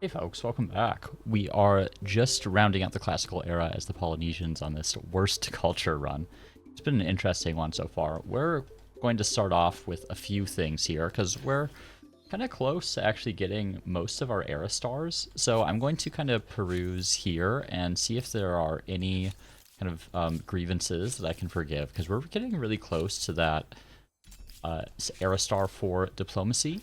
Hey folks, welcome back. We are just rounding out the classical era as the Polynesians on this worst culture run. It's been an interesting one so far. We're going to start off with a few things here because we're kind of close to actually getting most of our era stars. So I'm going to kind of peruse here and see if there are any kind of grievances that I can forgive because we're getting really close to that era star for diplomacy.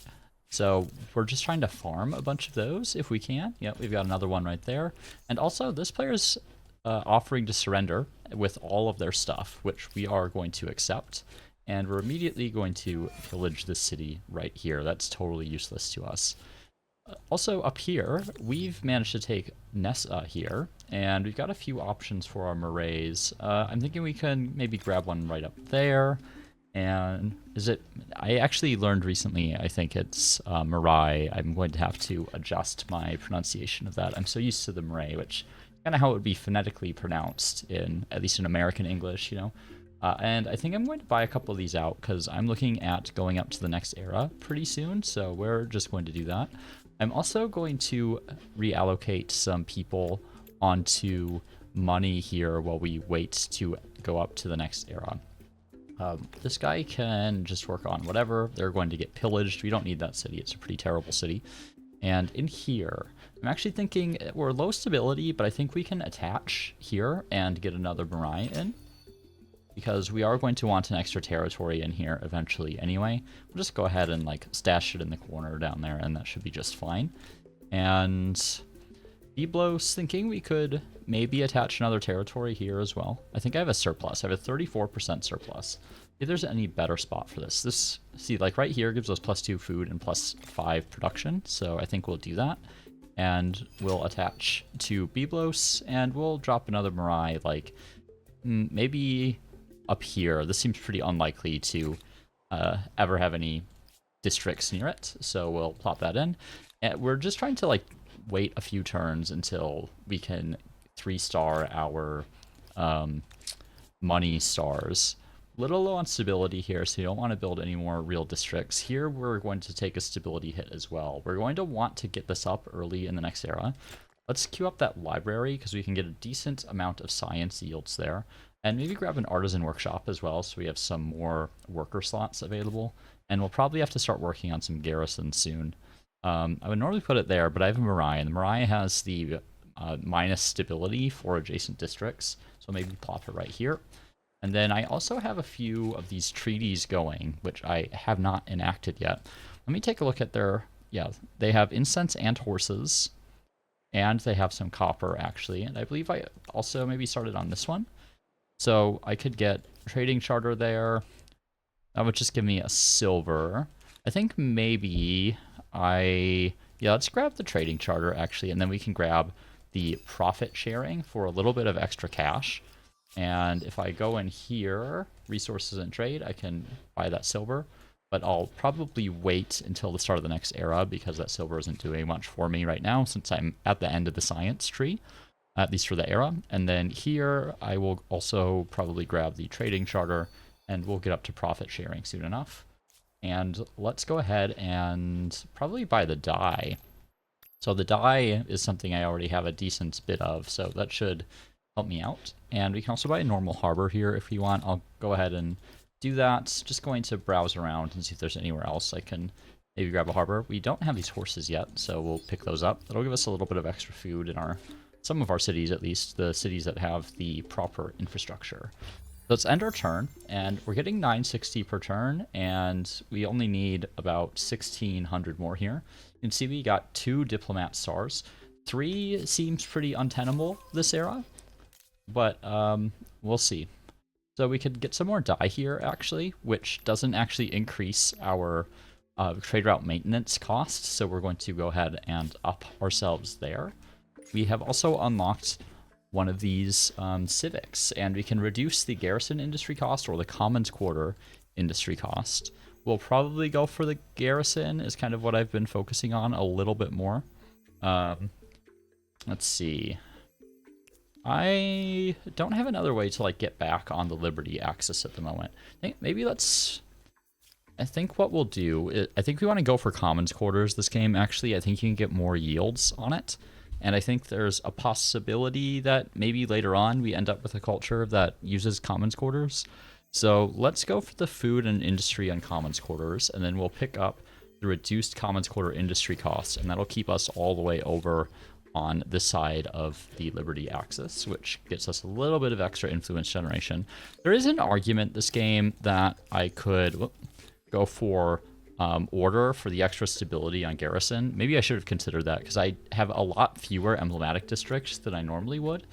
So we're just trying to farm a bunch of those if we can. Yep, we've got another one right there. And also, this player's offering to surrender with all of their stuff, which we are going to accept. And we're immediately going to pillage this city right here. That's totally useless to us. Also, up here, we've managed to take Nessa here, and we've got a few options for our maraes. I'm thinking we can maybe grab one right up there. And is it? I actually learned recently, I think it's Marai. I'm going to have to adjust my pronunciation of that. I'm so used to the Marai, which kind of how it would be phonetically pronounced in, at least in American English, you know. And I think I'm going to buy a couple of these out because I'm looking at going up to the next era pretty soon. So we're just going to do that. I'm also going to reallocate some people onto money here while we wait to go up to the next era. This guy can just work on whatever. They're going to get pillaged. We don't need that city. It's a pretty terrible city. And in here, I'm actually thinking we're low stability, but I think we can attach here and get another Marai in. Because we are going to want an extra territory in here eventually anyway. We'll just go ahead and like stash it in the corner down there, and that should be just fine. And Biblos thinking we could maybe attach another territory here as well. I think I have a surplus. I have a 34% surplus. If there's any better spot for this. This, see, like right here gives us +2 food and +5 production. So I think we'll do that. And we'll attach to Biblos, and we'll drop another Marai, like maybe up here. This seems pretty unlikely to ever have any districts near it. So we'll plop that in. And we're just trying to like wait a few turns until we can 3-star our money stars. Little low on stability here, so you don't want to build any more real districts. Here we're going to take a stability hit as well. We're going to want to get this up early in the next era. Let's queue up that library because we can get a decent amount of science yields there. And maybe grab an artisan workshop as well so we have some more worker slots available. And we'll probably have to start working on some garrisons soon. I would normally put it there, but I have a Marai, and the Marai has the minus stability for adjacent districts, so maybe plop it right here. And then I also have a few of these treaties going, which I have not enacted yet. Let me take a look at their, yeah, they have incense and horses, and they have some copper, actually, and I believe I also maybe started on this one. So I could get trading charter there. That would just give me a silver. I think maybe let's grab the trading charter actually, and then we can grab the profit sharing for a little bit of extra cash. And if I go in here, resources and trade, I can buy that silver, but I'll probably wait until the start of the next era because that silver isn't doing much for me right now since I'm at the end of the science tree, at least for the era. And then here, I will also probably grab the trading charter, and we'll get up to profit sharing soon enough. And let's go ahead and probably buy the dye. So the dye is something I already have a decent bit of, so that should help me out. And we can also buy a normal harbor here if we want. I'll go ahead and do that. Just going to browse around and see if there's anywhere else I can maybe grab a harbor. We don't have these horses yet, so we'll pick those up. That'll give us a little bit of extra food in some of our cities, at least, the cities that have the proper infrastructure. Let's end our turn, and we're getting 960 per turn, and we only need about 1,600 more here. You can see we got 2 diplomat stars. 3 seems pretty untenable this era, but we'll see. So we could get some more dye here, actually, which doesn't actually increase our trade route maintenance cost, so we're going to go ahead and up ourselves there. We have also unlocked one of these civics, and we can reduce the garrison industry cost or the commons quarter industry cost. We'll probably go for the garrison is kind of what I've been focusing on a little bit more. Let's see. I don't have another way to like get back on the Liberty axis at the moment. I think maybe let's I think what we'll do, I think we want to go for commons quarters this game, actually. I think you can get more yields on it. And I think there's a possibility that maybe later on we end up with a culture that uses commons quarters. So let's go for the food and industry on commons quarters, and then we'll pick up the reduced commons quarter industry costs, and that'll keep us all the way over on this side of the Liberty axis, which gets us a little bit of extra influence generation. There is an argument this game that I could go for order for the extra stability on garrison. Maybe I should have considered that because I have a lot fewer emblematic districts than I normally would.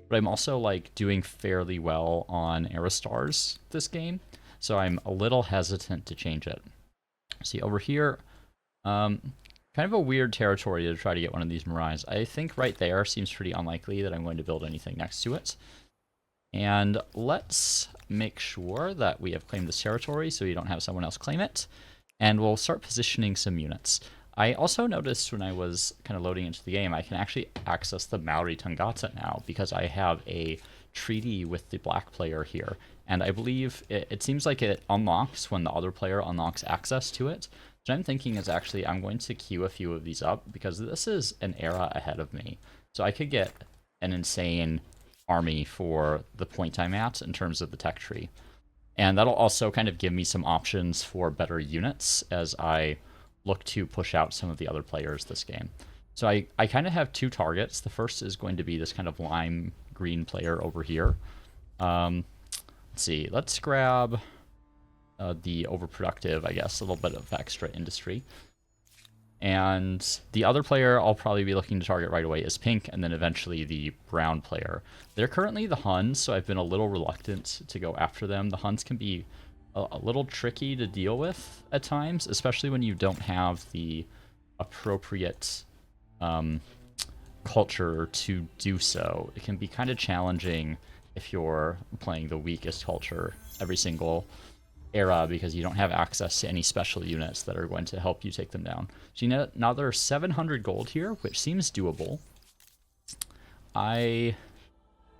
But I'm also like doing fairly well on Aerostars this game, so I'm a little hesitant to change it. See over here, kind of a weird territory to try to get one of these Mirais. I think right there seems pretty unlikely that I'm going to build anything next to it. And let's make sure that we have claimed this territory so you don't have someone else claim it. And we'll start positioning some units. I also noticed when I was kind of loading into the game, I can actually access the Maori Tangata now because I have a treaty with the black player here. And I believe it seems like it unlocks when the other player unlocks access to it. What I'm thinking is actually I'm going to queue a few of these up because this is an era ahead of me. So I could get an insane army for the point I'm at in terms of the tech tree. And that'll also kind of give me some options for better units as I look to push out some of the other players this game. So I kind of have two targets. The first is going to be this kind of lime green player over here. Let's see, let's grab the overproductive, I guess, a little bit of extra industry. And the other player I'll probably be looking to target right away is pink, and then eventually the brown player. They're currently the Huns, so I've been a little reluctant to go after them. The Huns can be a little tricky to deal with at times, especially when you don't have the appropriate culture to do so. It can be kind of challenging if you're playing the weakest culture every single era because you don't have access to any special units that are going to help you take them down. So you know, now there's 700 gold here, which seems doable. I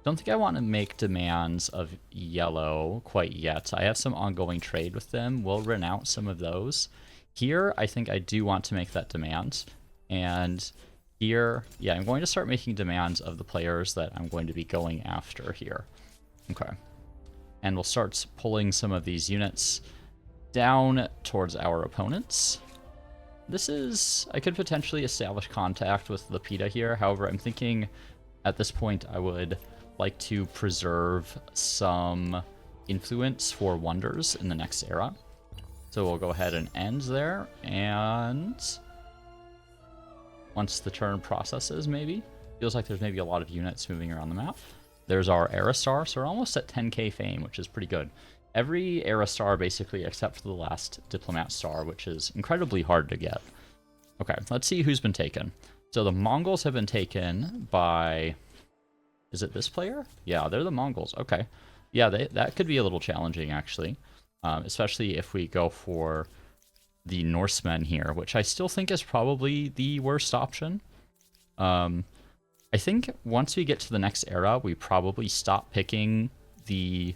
don't think I want to make demands of yellow quite yet. I have some ongoing trade with them. We'll rent out some of those. Here, I think I do want to make that demand. And here, yeah, I'm going to start making demands of the players that I'm going to be going after here. Okay. And we'll start pulling some of these units down towards our opponents. This is... I could potentially establish contact with Lapita here. However, I'm thinking at this point I would like to preserve some influence for wonders in the next era. So we'll go ahead and end there. And once the turn processes, maybe. Feels like there's maybe a lot of units moving around the map. There's our Aerostar, so we're almost at 10k fame, which is pretty good. Every Aerostar, basically, except for the last Diplomat Star, which is incredibly hard to get. Okay, let's see who's been taken. So the Mongols have been taken by... Is it this player? Yeah, they're the Mongols. Okay. Yeah, that could be a little challenging, actually. Especially if we go for the Norsemen here, which I still think is probably the worst option. I think once we get to the next era, we probably stop picking the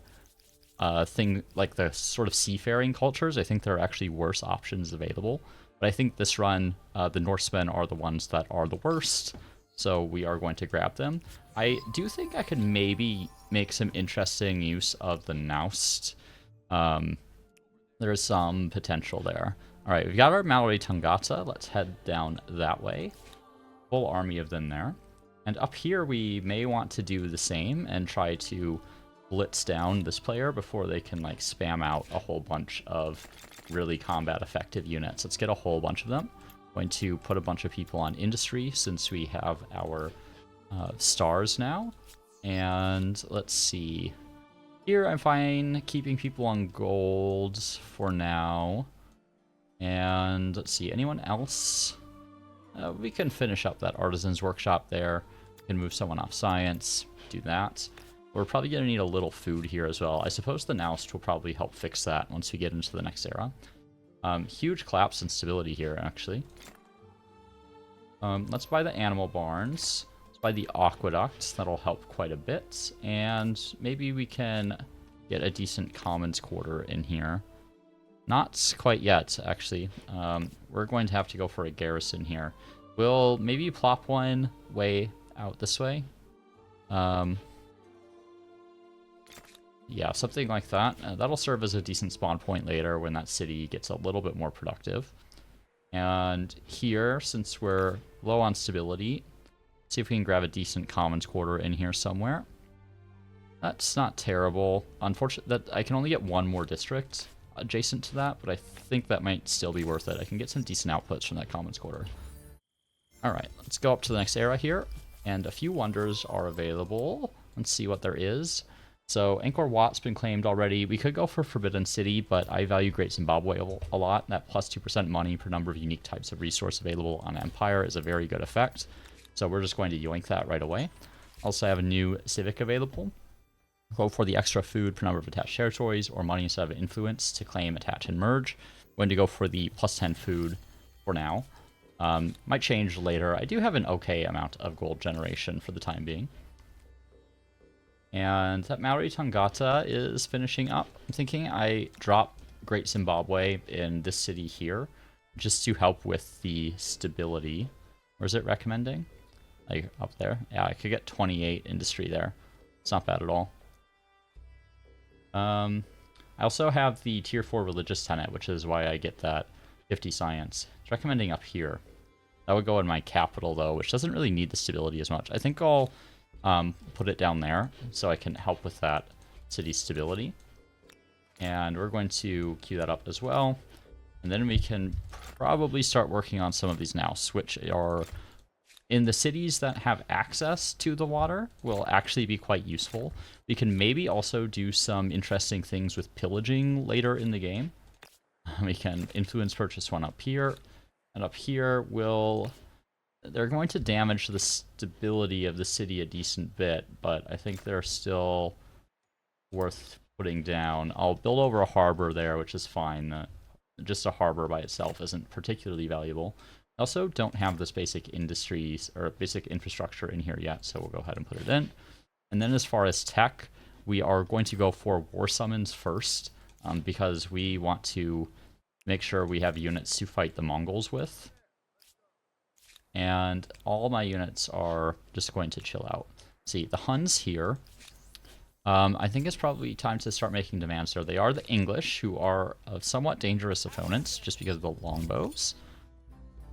thing, like the sort of seafaring cultures. I think there are actually worse options available. But I think this run, the Norsemen are the ones that are the worst, so we are going to grab them. I do think I could maybe make some interesting use of the Naust. There's some potential there. All right, we've got our Maori Tangata. Let's head down that way. Full army of them there. And up here, we may want to do the same and try to blitz down this player before they can like spam out a whole bunch of really combat effective units. Let's get a whole bunch of them. Going to put a bunch of people on industry since we have our stars now. And let's see. Here I'm fine keeping people on gold for now. And let's see, anyone else? We can finish up that artisan's workshop there. Can move someone off science, do that. We're probably going to need a little food here as well. I suppose the Naust will probably help fix that once we get into the next era. Huge collapse in stability here, actually. Let's buy the animal barns. Let's buy the aqueducts. That'll help quite a bit. And maybe we can get a decent commons quarter in here. Not quite yet, actually. We're going to have to go for a garrison here. We'll maybe plop one way out this way. Yeah, something like that. That'll serve as a decent spawn point later when that city gets a little bit more productive. And here, since we're low on stability, see if we can grab a decent commons quarter in here somewhere. That's not terrible. Unfortunately, that I can only get one more district adjacent to that, but I think that might still be worth it. I can get some decent outputs from that commons quarter. Alright, let's go up to the next era here, and a few wonders are available. Let's see what there is. So, Angkor Wat's been claimed already. We could go for Forbidden City, but I value Great Zimbabwe a lot. That plus 2% money per number of unique types of resource available on Empire is a very good effect. So we're just going to yoink that right away. Also, I have a new Civic available. Go for the extra food per number of attached territories, or money instead of influence to claim, attach, and merge. I'm going to go for the plus 10 food for now. Might change later. I do have an okay amount of gold generation for the time being. And that Maori Tangata is finishing up. I'm thinking I drop Great Zimbabwe in this city here, just to help with the stability. Or is it recommending? Like, up there? Yeah, I could get 28 industry there. It's not bad at all. I also have the tier 4 religious tenet, which is why I get that 50 science. It's recommending up here. That would go in my capital, though, which doesn't really need the stability as much. I think I'll put it down there so I can help with that city's stability. And we're going to queue that up as well. And then we can probably start working on some of these now, which are in the cities that have access to the water will actually be quite useful. We can maybe also do some interesting things with pillaging later in the game. We can influence purchase one up here, and up here will... They're going to damage the stability of the city a decent bit, but I think they're still worth putting down. I'll build over a harbor there, which is fine. Just a harbor by itself isn't particularly valuable. I also don't have this basic industries or basic infrastructure in here yet, so we'll go ahead and put it in. And then as far as tech, we are going to go for war summons first, because we want to make sure we have units to fight the Mongols with. And all my units are just going to chill out. See, the Huns here, I think it's probably time to start making demands there. They are the English, who are somewhat dangerous opponents, just because of the longbows.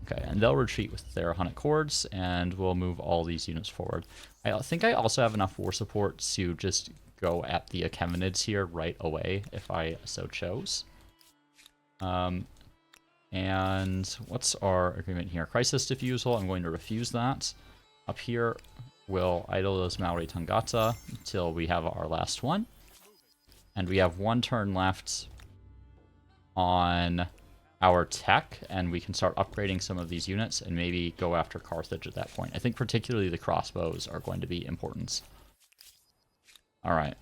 Okay, and they'll retreat with their Hunnic hordes, and we'll move all these units forward. I think I also have enough war support to just go at the Achaemenids here right away, if I so chose. And what's our agreement here? Crisis diffusal, I'm going to refuse that. Up here, we'll idle those Maori Tangata until we have our last one. And we have one turn left on our tech, and we can start upgrading some of these units and maybe go after Carthage at that point. I think particularly the crossbows are going to be important. Alright.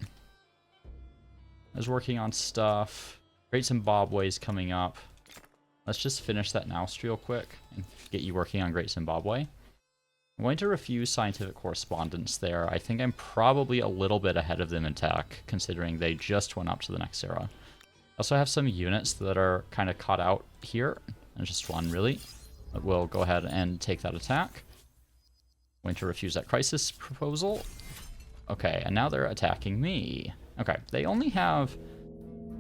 I was working on stuff. Great Zimbabwe's coming up. Let's just finish that Naust real quick and get you working on Great Zimbabwe. I'm going to refuse scientific correspondence there. I think I'm probably a little bit ahead of them in tech, considering they just went up to the next era. I also have some units that are kind of caught out here. There's just one, really. But we'll go ahead and take that attack. I'm going to refuse that crisis proposal. Okay, and now they're attacking me. Okay, they only have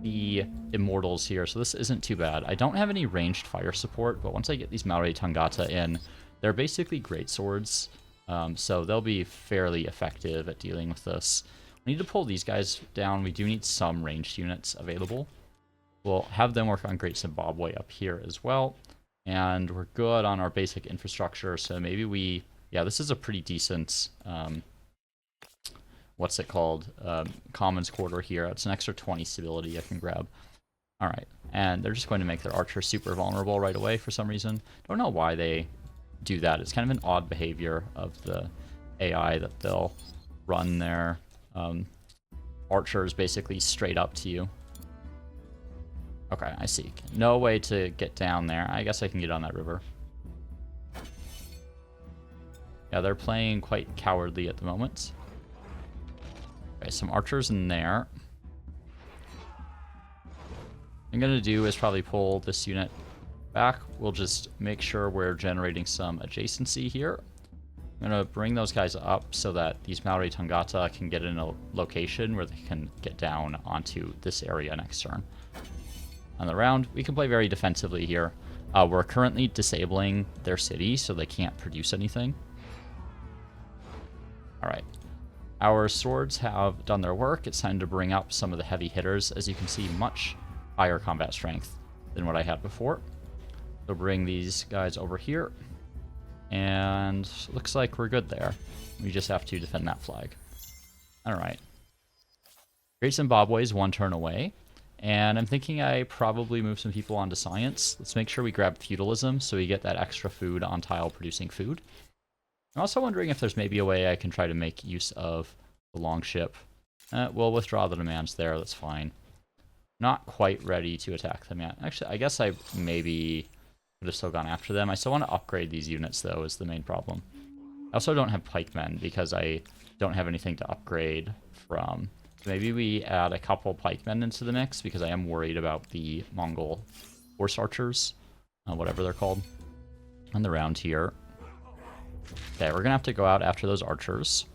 the immortals here, so this isn't too bad. I don't have any ranged fire support, but once I get these Maori Tangata in, they're basically great swords, so they'll be fairly effective at dealing with this. We need to pull these guys down. We do need some ranged units available. We'll have them work on Great Zimbabwe up here as well, and we're good on our basic infrastructure, so maybe we... Yeah, this is a pretty decent... what's it called? Commons quarter here. It's an extra 20 stability I can grab. Alright, and they're just going to make their archer super vulnerable right away for some reason. Don't know why they do that. It's kind of an odd behavior of the AI that they'll run their archers basically straight up to you. Okay, I see. No way to get down there. I guess I can get on that river. Yeah, they're playing quite cowardly at the moment. Okay, some archers in there. I'm going to do is probably pull this unit back. We'll just make sure we're generating some adjacency here. I'm going to bring those guys up so that these Maori Tangata can get in a location where they can get down onto this area next turn. On the round, we can play very defensively here. We're currently disabling their city, so they can't produce anything. Alright. Our swords have done their work. It's time to bring up some of the heavy hitters. As you can see, much higher combat strength than what I had before. So bring these guys over here. And looks like we're good there. We just have to defend that flag. Alright. Great Zimbabwe is 1 turn away. And I'm thinking I probably move some people onto science. Let's make sure we grab feudalism so we get that extra food on tile producing food. I'm also wondering if there's maybe a way I can try to make use of the Langskip. We'll withdraw the demands there, that's fine. Not quite ready to attack them yet. Actually, I guess I maybe would have still gone after them. I still want to upgrade these units, though, is the main problem. I also don't have pikemen because I don't have anything to upgrade from. Maybe we add a couple pikemen into the mix because I am worried about the Mongol horse archers, whatever they're called, on the round here. Okay, we're going to have to go out after those archers.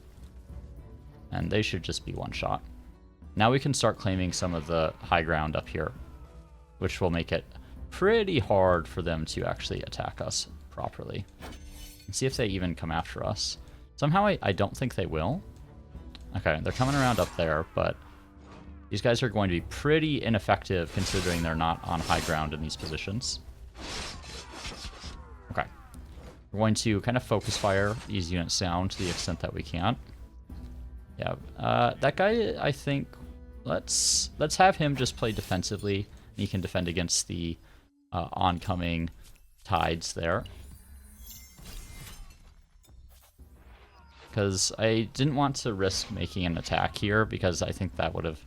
And they should just be one shot. Now we can start claiming some of the high ground up here, which will make it pretty hard for them to actually attack us properly. And see if they even come after us. Somehow I don't think they will. Okay, they're coming around up there, but these guys are going to be pretty ineffective considering they're not on high ground in these positions. Okay. We're going to kind of focus fire these units down to the extent that we can. Yeah, that guy, I think, let's have him just play defensively. He can defend against the oncoming tides there. Because I didn't want to risk making an attack here, because I think that would have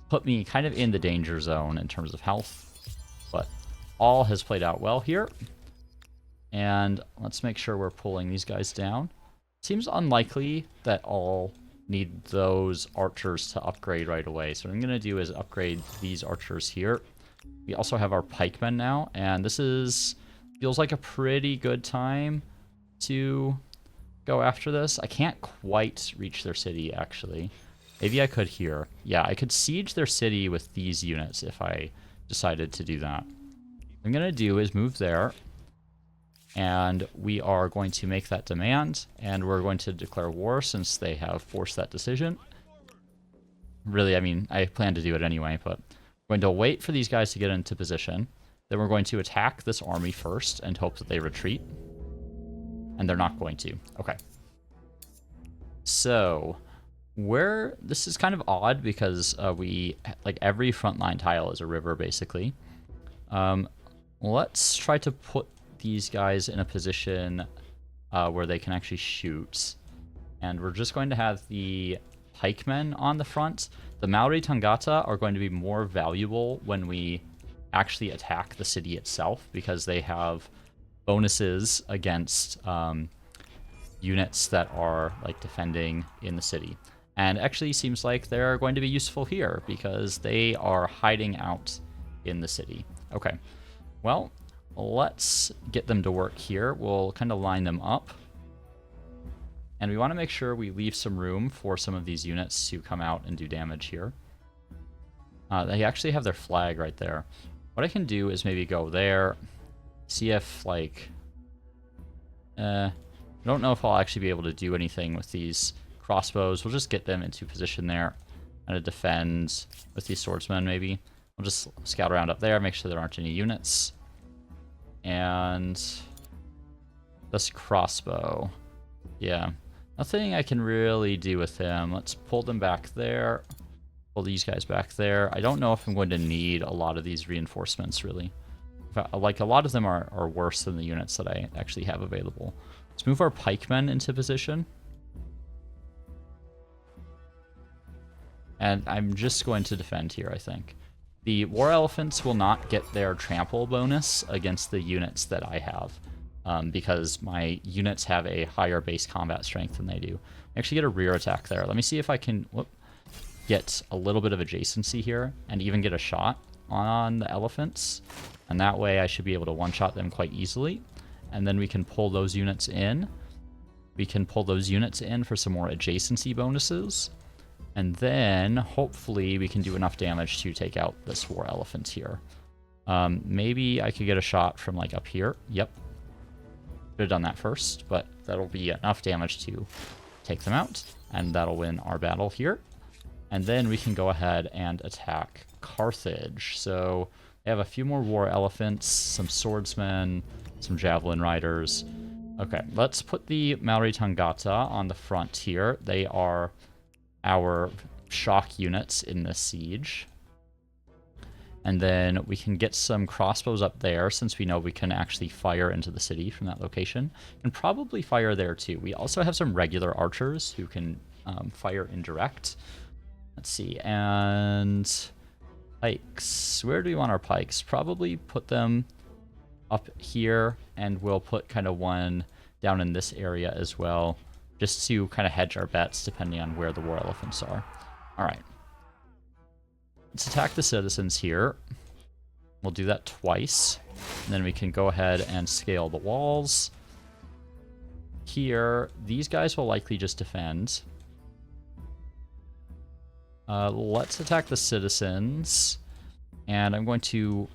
put me kind of in the danger zone in terms of health. But all has played out well here. And let's make sure we're pulling these guys down. Seems unlikely that all need those archers to upgrade right away. So what I'm going to do is upgrade these archers here. We also have our pikemen now, and this feels like a pretty good time to go after this. I can't quite reach their city, actually. Maybe I could here. Yeah, I could siege their city with these units if I decided to do that. What I'm going to do is move there, and we are going to make that demand, and we're going to declare war since they have forced that decision. Really, I mean, I plan to do it anyway, but we're going to wait for these guys to get into position. Then we're going to attack this army first and hope that they retreat. And they're not going to. Okay. So, this is kind of odd because every frontline tile is a river, basically. Let's try to put these guys in a position where they can actually shoot. And we're just going to have the pikemen on the front. The Maori Tangata are going to be more valuable when we actually attack the city itself, because they have bonuses against units that are like defending in the city. And actually seems like they're going to be useful here because they are hiding out in the city. Okay, well, let's get them to work here. We'll kind of line them up. And we want to make sure we leave some room for some of these units to come out and do damage here. They actually have their flag right there. What I can do is maybe go there, see if, like... I don't know if I'll actually be able to do anything with these crossbows. We'll just get them into position there and to defend with these swordsmen, maybe. We'll just scout around up there, make sure there aren't any units. And this crossbow. Yeah. Nothing I can really do with him. Let's pull them back there. Pull these guys back there. I don't know if I'm going to need a lot of these reinforcements, really. Like, a lot of them are worse than the units that I actually have available. Let's move our pikemen into position. And I'm just going to defend here, I think. The war elephants will not get their trample bonus against the units that I have. Because my units have a higher base combat strength than they do. I actually get a rear attack there. Let me see if I can get a little bit of adjacency here and even get a shot. on the elephants, and that way I should be able to one-shot them quite easily. And then we can pull those units in. We can pull those units in for some more adjacency bonuses. And then, hopefully, we can do enough damage to take out this war elephant here. Maybe I could get a shot from, like, up here. Yep. Should have done that first, but that'll be enough damage to take them out. And that'll win our battle here. And then we can go ahead and attack Carthage. So, they have a few more war elephants, some swordsmen, some javelin riders. Okay, let's put the Maori Tangata on the front here. They are our shock units in this siege. And then we can get some crossbows up there, since we know we can actually fire into the city from that location. And probably fire there too. We also have some regular archers who can fire indirect. Let's see, and pikes. Where do we want our pikes? Probably put them up here, and we'll put kind of one down in this area as well, just to kind of hedge our bets depending on where the war elephants are. All right. Let's attack the citizens here. We'll do that twice. And then we can go ahead and scale the walls. Here, these guys will likely just defend. Let's attack the citizens. And I'm going to...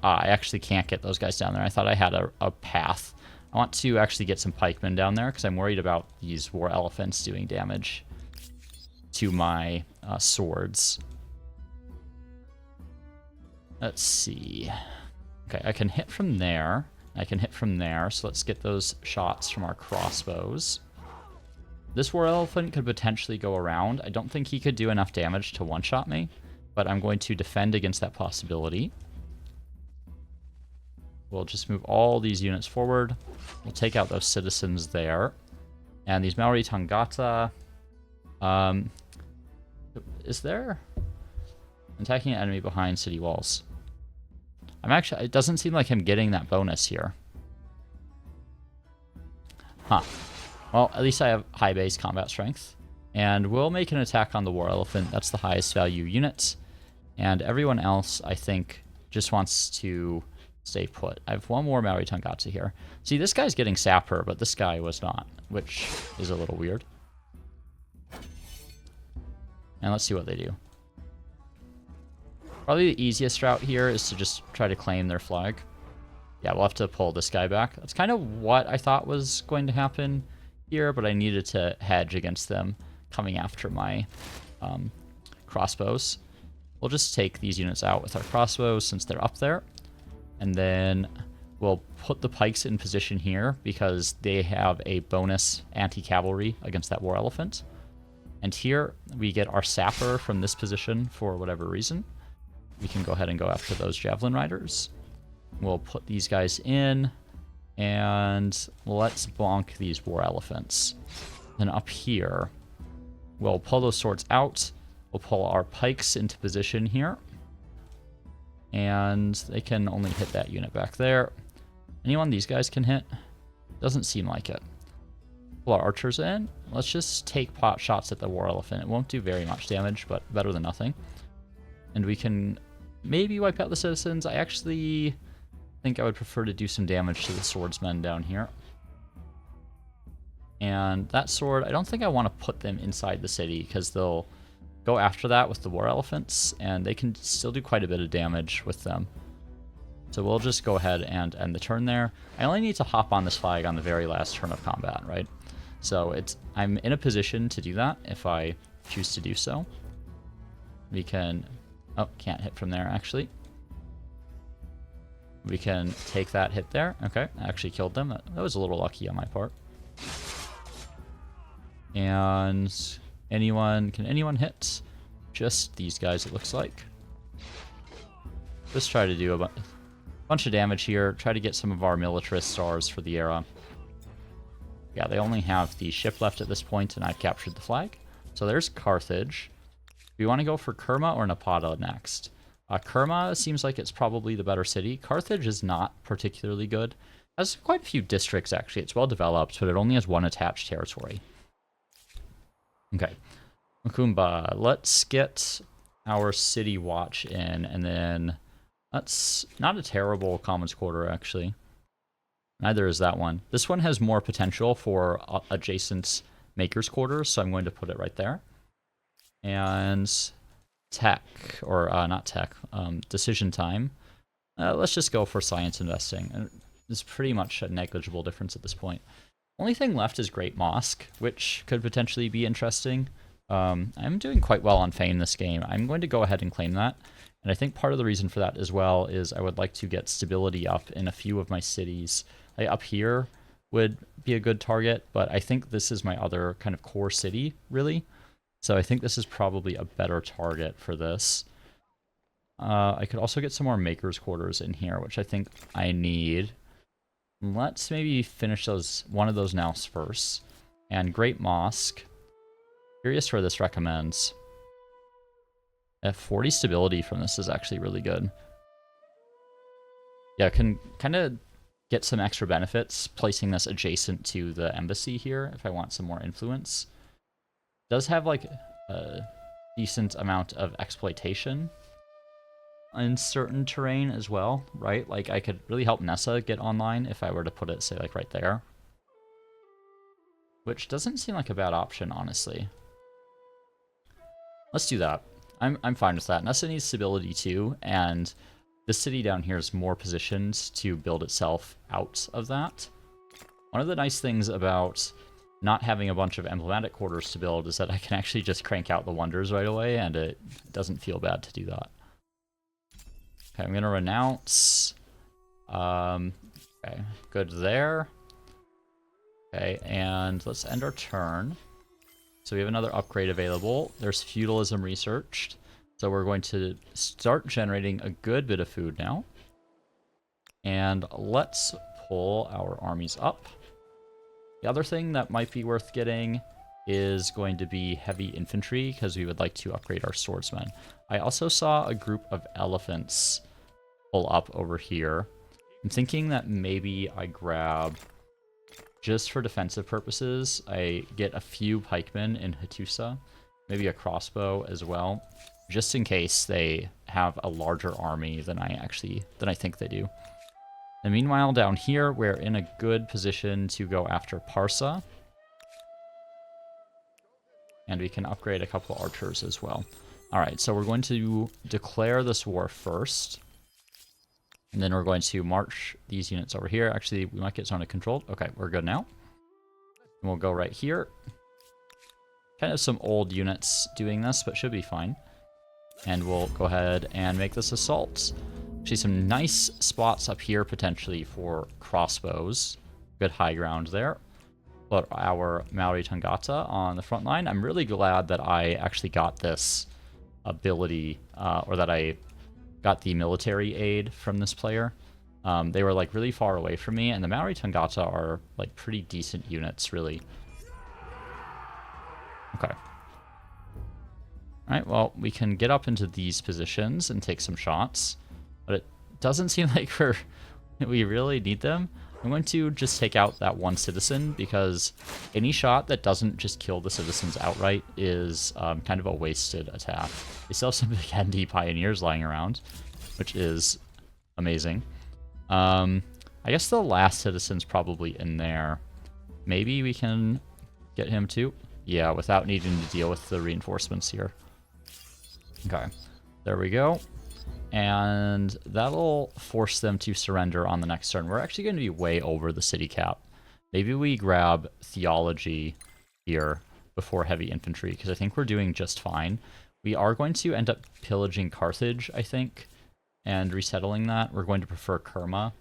I actually can't get those guys down there. I thought I had a path. I want to actually get some pikemen down there because I'm worried about these war elephants doing damage to my swords. Let's see. Okay, I can hit from there. I can hit from there, so let's get those shots from our crossbows. This war elephant could potentially go around. I don't think he could do enough damage to one-shot me, but I'm going to defend against that possibility. We'll just move all these units forward. We'll take out those citizens there. And these Maori Tangata... is there... attacking an enemy behind city walls. It doesn't seem like I'm getting that bonus here. Huh. Well, at least I have high base combat strength. And we'll make an attack on the war elephant. That's the highest value unit. And everyone else, I think, just wants to stay put. I have one more Maori Tangata here. See, this guy's getting sapper, but this guy was not, which is a little weird. And let's see what they do. Probably the easiest route here is to just try to claim their flag. Yeah, we'll have to pull this guy back. That's kind of what I thought was going to happen here, but I needed to hedge against them coming after my crossbows. We'll just take these units out with our crossbows since they're up there. And then we'll put the pikes in position here because they have a bonus anti-cavalry against that war elephant. And here we get our sapper from this position for whatever reason. We can go ahead and go after those javelin riders. We'll put these guys in, and let's bonk these war elephants. Then up here, we'll pull those swords out. We'll pull our pikes into position here. And they can only hit that unit back there. Anyone these guys can hit? Doesn't seem like it. Pull our archers in. Let's just take pot shots at the war elephant. It won't do very much damage, but better than nothing. And we can maybe wipe out the citizens. I actually think I would prefer to do some damage to the swordsmen down here. And that sword, I don't think I want to put them inside the city because they'll go after that with the war elephants, and they can still do quite a bit of damage with them. So we'll just go ahead and end the turn there. I only need to hop on this flag on the very last turn of combat, right? So I'm in a position to do that if I choose to do so. We can... Oh, can't hit from there, actually. We can take that hit there. Okay, I actually killed them. That was a little lucky on my part. And can anyone hit? Just these guys, it looks like. Just try to do a bunch of damage here. Try to get some of our militarist stars for the era. Yeah, they only have the ship left at this point, and I've captured the flag. So there's Carthage. Do we want to go for Kerma or Napata next? Kerma seems like it's probably the better city. Carthage is not particularly good. It has quite a few districts, actually. It's well developed, but it only has one attached territory. Okay. Makumba, let's get our city watch in, and then that's not a terrible commons quarter, actually. Neither is that one. This one has more potential for adjacent maker's quarters, so I'm going to put it right there. And tech, or not tech, decision time. Let's just go for science investing. It's pretty much a negligible difference at this point. Only thing left is Great Mosque, which could potentially be interesting. I'm doing quite well on Fame this game. I'm going to go ahead and claim that. And I think part of the reason for that as well is I would like to get stability up in a few of my cities. Like up here would be a good target, but I think this is my other kind of core city, really. So I think this is probably a better target for this. I could also get some more maker's quarters in here, which I think I need. Let's maybe finish one of those now first. And Great Mosque. Curious where this recommends. 40 stability from this is actually really good. Yeah, can kind of get some extra benefits placing this adjacent to the embassy here if I want some more influence. Does have like a decent amount of exploitation in certain terrain as well, right? Like I could really help Nessa get online if I were to put it, say, like right there. Which doesn't seem like a bad option, honestly. Let's do that. I'm fine with that. Nessa needs stability too, and the city down here is more positioned to build itself out of that. One of the nice things about not having a bunch of emblematic quarters to build is that I can actually just crank out the wonders right away, and it doesn't feel bad to do that. Okay, I'm going to renounce. Okay, good there. Okay, and let's end our turn. So we have another upgrade available. There's feudalism researched. So we're going to start generating a good bit of food now. And let's pull our armies up. The other thing that might be worth getting is going to be heavy infantry, because we would like to upgrade our swordsmen. I also saw a group of elephants pull up over here. I'm thinking that maybe I grab, just for defensive purposes, I get a few pikemen in Hattusa, maybe a crossbow as well, just in case they have a larger army than I think they do. And meanwhile, down here, we're in a good position to go after Parsa. And we can upgrade a couple archers as well. Alright, so we're going to declare this war first. And then we're going to march these units over here. Actually, we might get zone of control. Okay, we're good now. And we'll go right here. Kind of some old units doing this, but should be fine. And we'll go ahead and make this assault. Actually, some nice spots up here potentially for crossbows. Good high ground there. Put our Maori Tangata on the front line. I'm really glad that I actually got this ability, or that I got the military aid from this player. They were like really far away from me, and the Maori Tangata are like pretty decent units, really. Okay. Alright, well, we can get up into these positions and take some shots, but it doesn't seem like we really need them. I'm going to just take out that one citizen, because any shot that doesn't just kill the citizens outright is kind of a wasted attack. They still have some big handy pioneers lying around, which is amazing. I guess the last citizen's probably in there. Maybe we can get him too? Yeah, without needing to deal with the reinforcements here. Okay, there we go. And that'll force them to surrender on the next turn. We're actually going to be way over the city cap. Maybe we grab theology here before heavy infantry, because I think we're doing just fine. We are going to end up pillaging Carthage, I think, and resettling that. We're going to prefer Kerma.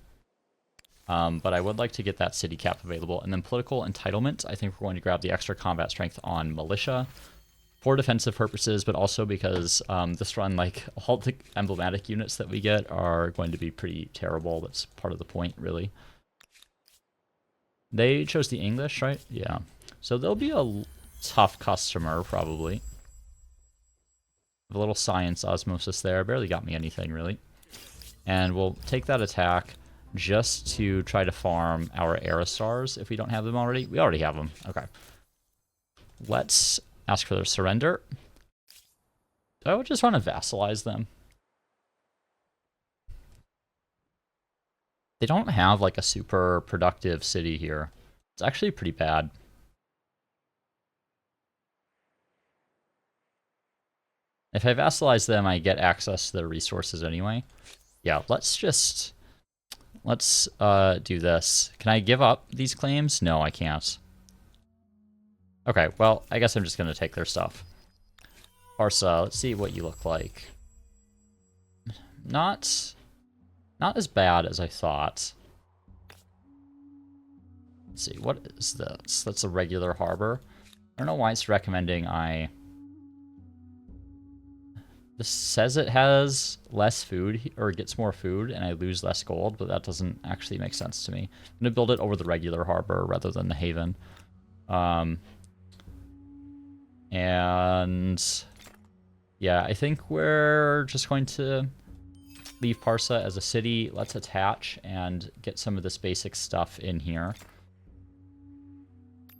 But I would like to get that city cap available. And then political entitlement, I think we're going to grab the extra combat strength on militia for defensive purposes, but also because this run, like, all the emblematic units that we get are going to be pretty terrible. That's part of the point, really. They chose the English, right? Yeah. So they'll be a tough customer, probably. A little science osmosis there. Barely got me anything, really. And we'll take that attack just to try to farm our Aerostars if we don't have them already. We already have them. Okay. Let's ask for their surrender. I would just want to vassalize them. They don't have like a super productive city here. It's actually pretty bad. If I vassalize them, I get access to their resources anyway. Yeah, let's do this. Can I give up these claims? No, I can't. Okay, well, I guess I'm just going to take their stuff. Parsa, let's see what you look like. Not as bad as I thought. Let's see, what is this? That's a regular harbor. I don't know why it's recommending This says it has less food, or gets more food, and I lose less gold, but that doesn't actually make sense to me. I'm going to build it over the regular harbor rather than the haven. And yeah, I think we're just going to leave Parsa as a city. Let's attach and get some of this basic stuff in here.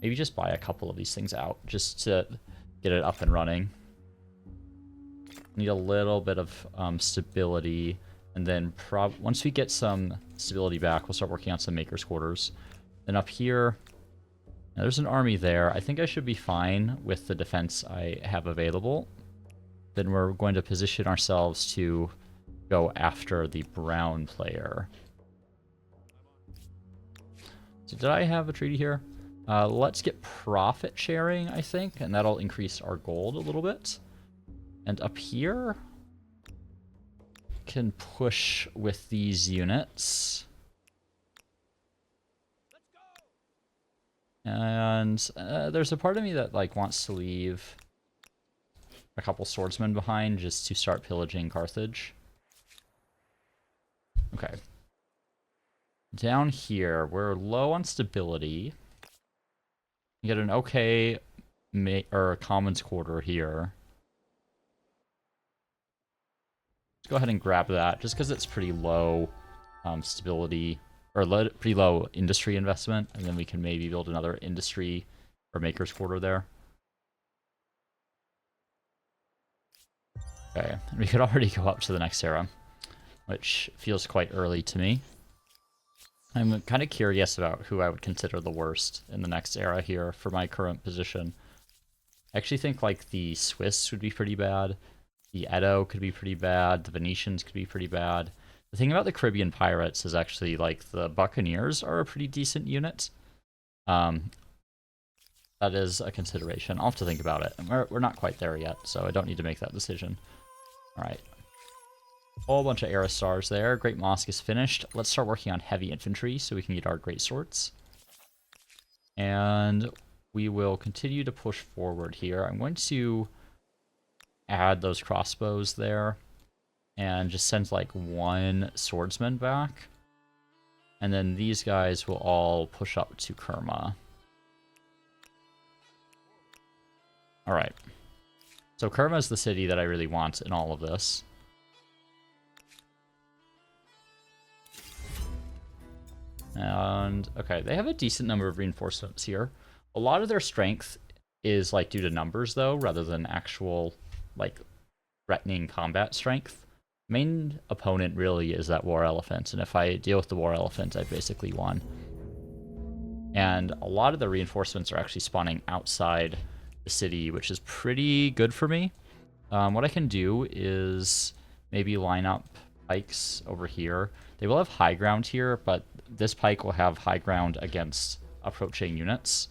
Maybe just buy a couple of these things out just to get it up and running. Need a little bit of stability, and then once we get some stability back, we'll start working on some maker's quarters. Then up here, now there's an army there. I think I should be fine with the defense I have available. Then we're going to position ourselves to go after the brown player. So did I have a treaty here? Let's get profit sharing, I think, and that'll increase our gold a little bit. And up here, can push with these units. And there's a part of me that like wants to leave a couple swordsmen behind just to start pillaging Carthage. Okay. Down here, we're low on stability. You get an okay commons quarter here. Let's go ahead and grab that, just because it's pretty low stability, or pretty low industry investment, and then we can maybe build another industry or maker's quarter there. Okay, and we could already go up to the next era, which feels quite early to me. I'm kind of curious about who I would consider the worst in the next era here for my current position. I actually think like the Swiss would be pretty bad. The Edo could be pretty bad. The Venetians could be pretty bad. The thing about the Caribbean pirates is actually like the Buccaneers are a pretty decent unit. That is a consideration. I'll have to think about it. We're not quite there yet, so I don't need to make that decision. All right. Whole bunch of era stars there. Great Mosque is finished. Let's start working on heavy infantry so we can get our great swords. And we will continue to push forward here. I'm going to add those crossbows there and just send like one swordsman back. And then these guys will all push up to Kerma. All right. So Kerma is the city that I really want in all of this. And, okay, they have a decent number of reinforcements here. A lot of their strength is, like, due to numbers, though, rather than actual, like, threatening combat strength. Main opponent really is that war elephant, and if I deal with the war elephant, I basically won. And a lot of the reinforcements are actually spawning outside the city, which is pretty good for me. What I can do is maybe line up pikes over here. They will have high ground here, but this pike will have high ground against approaching units.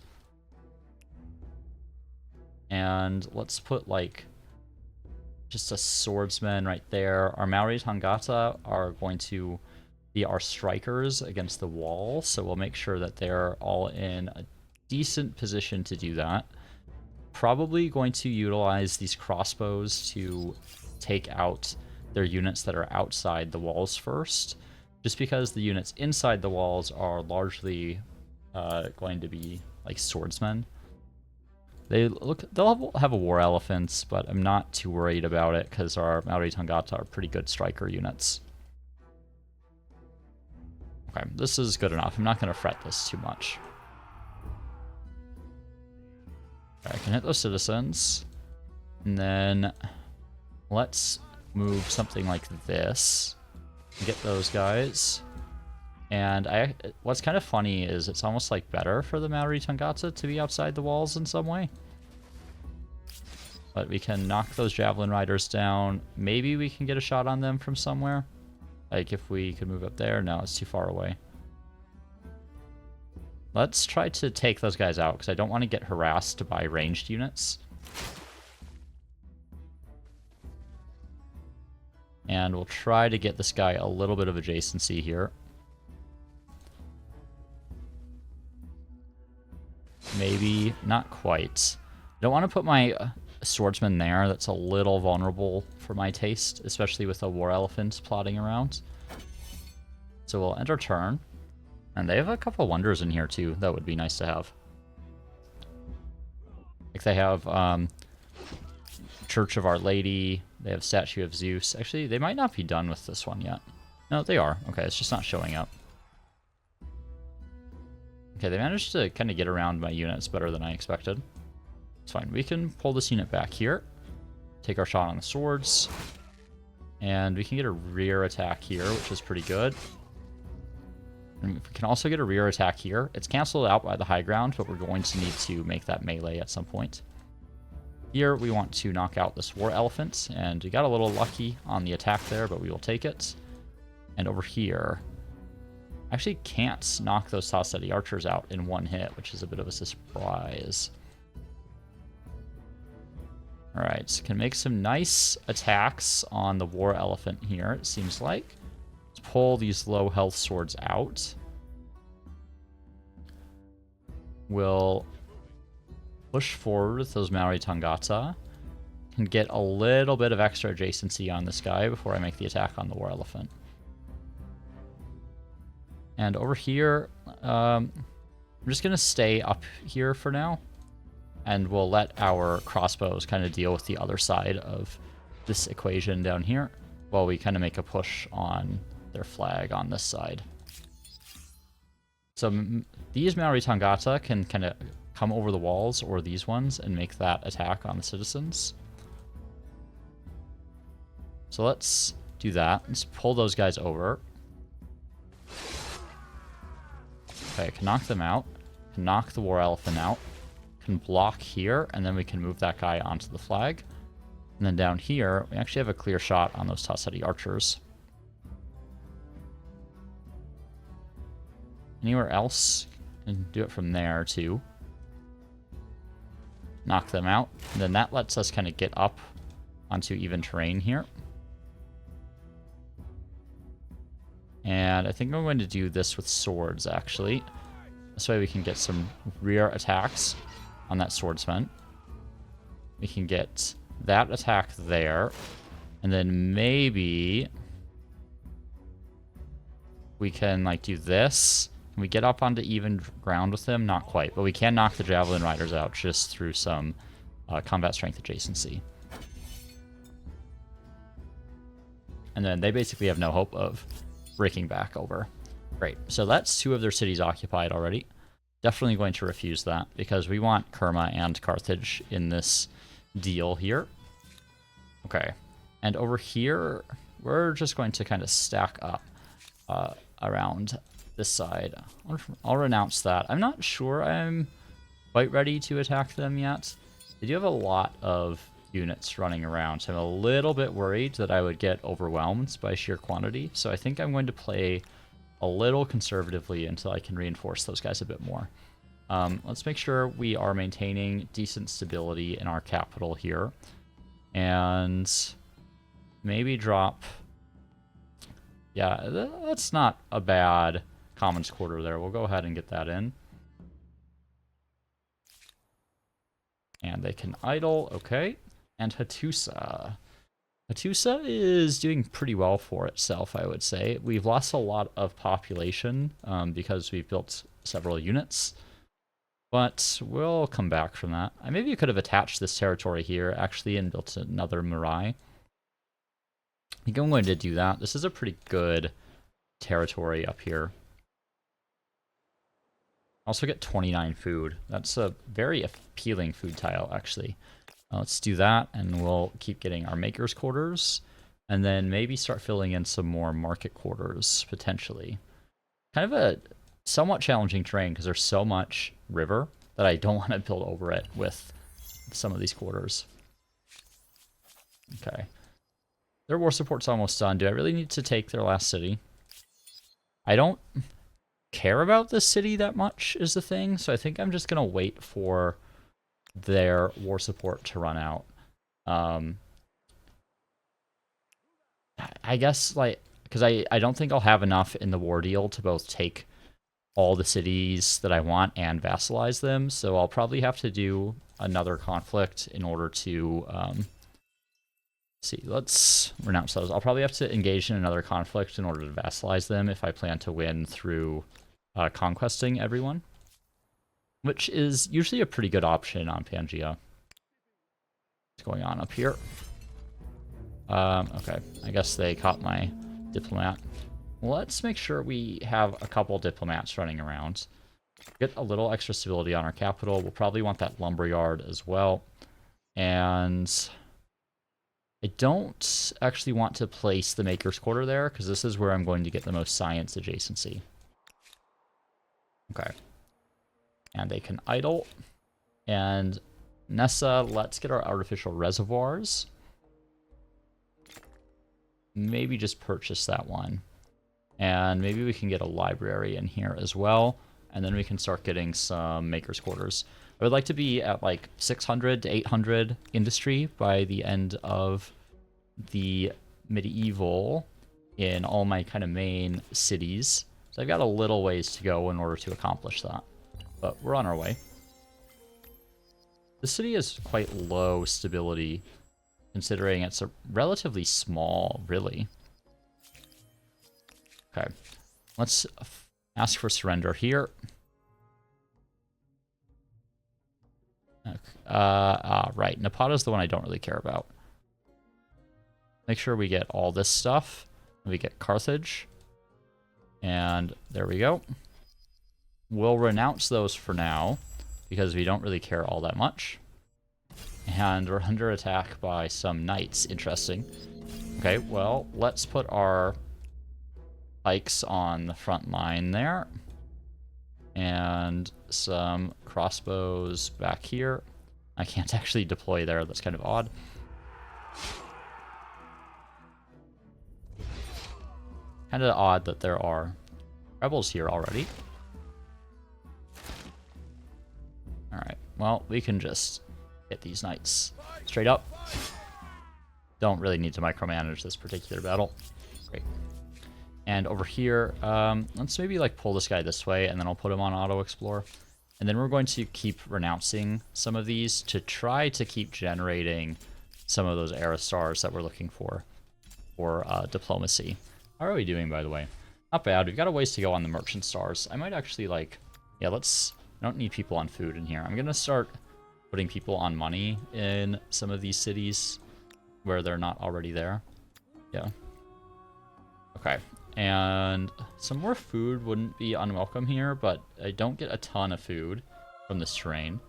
And let's put, like, just a swordsman right there. Our Maori Tangata are going to be our strikers against the wall, so we'll make sure that they're all in a decent position to do that. Probably going to utilize these crossbows to take out their units that are outside the walls first, just because the units inside the walls are largely going to be like swordsmen. They'll have a war elephants, but I'm not too worried about it because our Maori Tangata are pretty good striker units. Okay, this is good enough. I'm not going to fret this too much. Okay, I can hit those citizens, and then Let's move something like this. Get those guys. And what's kind of funny is it's almost like better for the Maori Tangata to be outside the walls in some way. But we can knock those javelin riders down. Maybe we can get a shot on them from somewhere. Like if we could move up there. No, it's too far away. Let's try to take those guys out because I don't want to get harassed by ranged units. And we'll try to get this guy a little bit of adjacency here. Maybe not quite. I don't want to put my swordsman there. That's a little vulnerable for my taste, especially with a war elephant plodding around. So we'll end our turn. And they have a couple wonders in here too. That would be nice to have. Like they have Church of Our Lady. They have Statue of Zeus. Actually, they might not be done with this one yet. No, they are. Okay, it's just not showing up. Okay, they managed to kind of get around my units better than I expected. It's fine. We can pull this unit back here. Take our shot on the swords. And we can get a rear attack here, which is pretty good. And we can also get a rear attack here. It's canceled out by the high ground, but we're going to need to make that melee at some point. Here, we want to knock out this war elephant, and we got a little lucky on the attack there, but we will take it. And over here, I actually can't knock those Sasedi archers out in one hit, which is a bit of a surprise. Alright, so can make some nice attacks on the war elephant here, it seems like. Let's pull these low health swords out. We'll push forward with those Maori Tangata. Can get a little bit of extra adjacency on this guy before I make the attack on the war elephant. And over here, I'm just going to stay up here for now. And we'll let our crossbows kind of deal with the other side of this equation down here while we kind of make a push on their flag on this side. So these Maori Tangata can kind of come over the walls, or these ones, and make that attack on the citizens. So let's do that. Let's pull those guys over. Okay, I can knock them out. Can knock the war elephant out. Can block here, and then we can move that guy onto the flag. And then down here, we actually have a clear shot on those Sasedi archers. Anywhere else, and do it from there too. Knock them out. And then that lets us kind of get up onto even terrain here. And I think I'm going to do this with swords, actually. This way we can get some rear attacks on that swordsman. We can get that attack there. And then maybe we can, like, do this. Can we get up onto even ground with them? Not quite. But we can knock the javelin riders out just through some combat strength adjacency. And then they basically have no hope of breaking back over. Great. So that's 2 of their cities occupied already. Definitely going to refuse that because we want Kerma and Carthage in this deal here. Okay. And over here, we're just going to kind of stack up around this side. I'll renounce that. I'm not sure I'm quite ready to attack them yet. They do have a lot of units running around, so I'm a little bit worried that I would get overwhelmed by sheer quantity. So I think I'm going to play a little conservatively until I can reinforce those guys a bit more. Let's make sure we are maintaining decent stability in our capital here. And maybe drop... Yeah, that's not a bad Commons Quarter there. We'll go ahead and get that in. And they can idle, okay. And Hattusa. Hattusa is doing pretty well for itself, I would say. We've lost a lot of population because we've built several units. But we'll come back from that. Maybe you could have attached this territory here, actually, and built another Marae. I think I'm going to do that. This is a pretty good territory up here. Also get 29 food. That's a very appealing food tile, actually. Let's do that, and we'll keep getting our makers' quarters, and then maybe start filling in some more market quarters, potentially. Kind of a somewhat challenging terrain, because there's so much river that I don't want to build over it with some of these quarters. Okay. Their war support's almost done. Do I really need to take their last city? I don't care about this city that much is the thing, so I think I'm just going to wait for their war support to run out. I guess, like, because I don't think I'll have enough in the war deal to both take all the cities that I want and vassalize them, so I'll probably have to do another conflict in order to see, let's renounce those. I'll probably have to engage in another conflict in order to vassalize them if I plan to win through conquesting everyone, which is usually a pretty good option on Pangea. What's going on up here? Okay, I guess they caught my diplomat. Let's make sure we have a couple diplomats running around. Get a little extra stability on our capital. We'll probably want that lumberyard as well. And I don't actually want to place the Maker's Quarter there, because this is where I'm going to get the most science adjacency. Okay. And they can idle. And Nessa, let's get our artificial reservoirs. Maybe just purchase that one. And maybe we can get a library in here as well. And then we can start getting some Maker's Quarters. I would like to be at like 600 to 800 industry by the end of the medieval in all my kind of main cities. So I've got a little ways to go in order to accomplish that. But we're on our way. The city is quite low stability, considering it's a relatively small, really. Okay. Let's ask for surrender here. Okay. Right. Napata's the one I don't really care about. Make sure we get all this stuff. We get Carthage. And there we go. We'll renounce those for now, because we don't really care all that much. And we're under attack by some knights. Interesting. Okay, well, let's put our pikes on the front line there. And some crossbows back here. I can't actually deploy there. That's kind of odd. Kind of odd that there are rebels here already. Alright, well, we can just hit these knights straight up. Don't really need to micromanage this particular battle. Great. And over here, let's maybe like pull this guy this way, and then I'll put him on auto explore. And then we're going to keep renouncing some of these to try to keep generating some of those era stars that we're looking for diplomacy. How are we doing, by the way? Not bad. We've got a ways to go on the merchant stars. I might actually like, yeah, let's, I don't need people on food in here. I'm going to start putting people on money in some of these cities where they're not already there. Yeah. Okay. And some more food wouldn't be unwelcome here, but I don't get a ton of food from this terrain.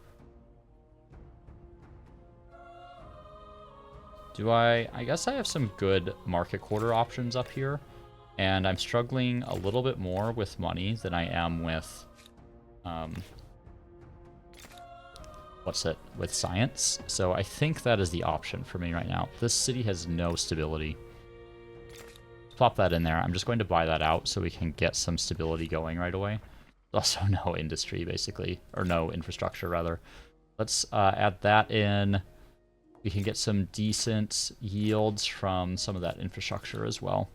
Do I guess I have some good market quarter options up here, and I'm struggling a little bit more with money than I am with, with science. So I think that is the option for me right now. This city has no stability. Plop that in there. I'm just going to buy that out so we can get some stability going right away. Also no industry, basically. Or no infrastructure, rather. Let's add that in. We can get some decent yields from some of that infrastructure as well.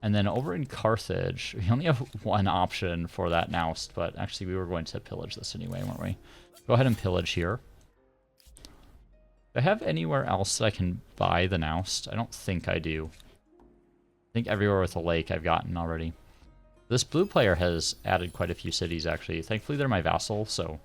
And then over in Carthage, we only have one option for that Noust, but actually we were going to pillage this anyway, weren't we? Go ahead and pillage here. Do I have anywhere else that I can buy the Noust? I don't think I do. I think everywhere with a lake I've gotten already. This blue player has added quite a few cities, actually. Thankfully, they're my vassal, so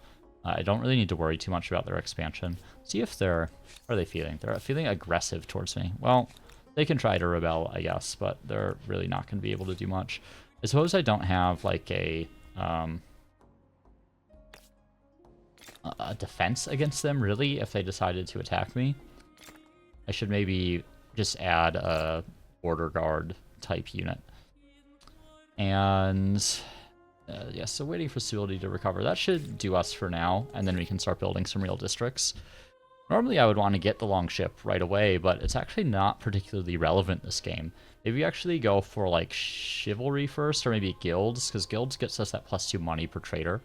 I don't really need to worry too much about their expansion. See if they're... How are they feeling? They're feeling aggressive towards me. Well, they can try to rebel, I guess, but they're really not going to be able to do much. I suppose I don't have, like, a... a defense against them, really, if they decided to attack me. I should maybe just add a border guard type unit. And yeah, so waiting for stability to recover. That should do us for now, and then we can start building some real districts. Normally I would want to get the Langskip right away, but it's actually not particularly relevant this game. Maybe actually go for like chivalry first, or maybe guilds, because guilds gets us that +2 money per trader.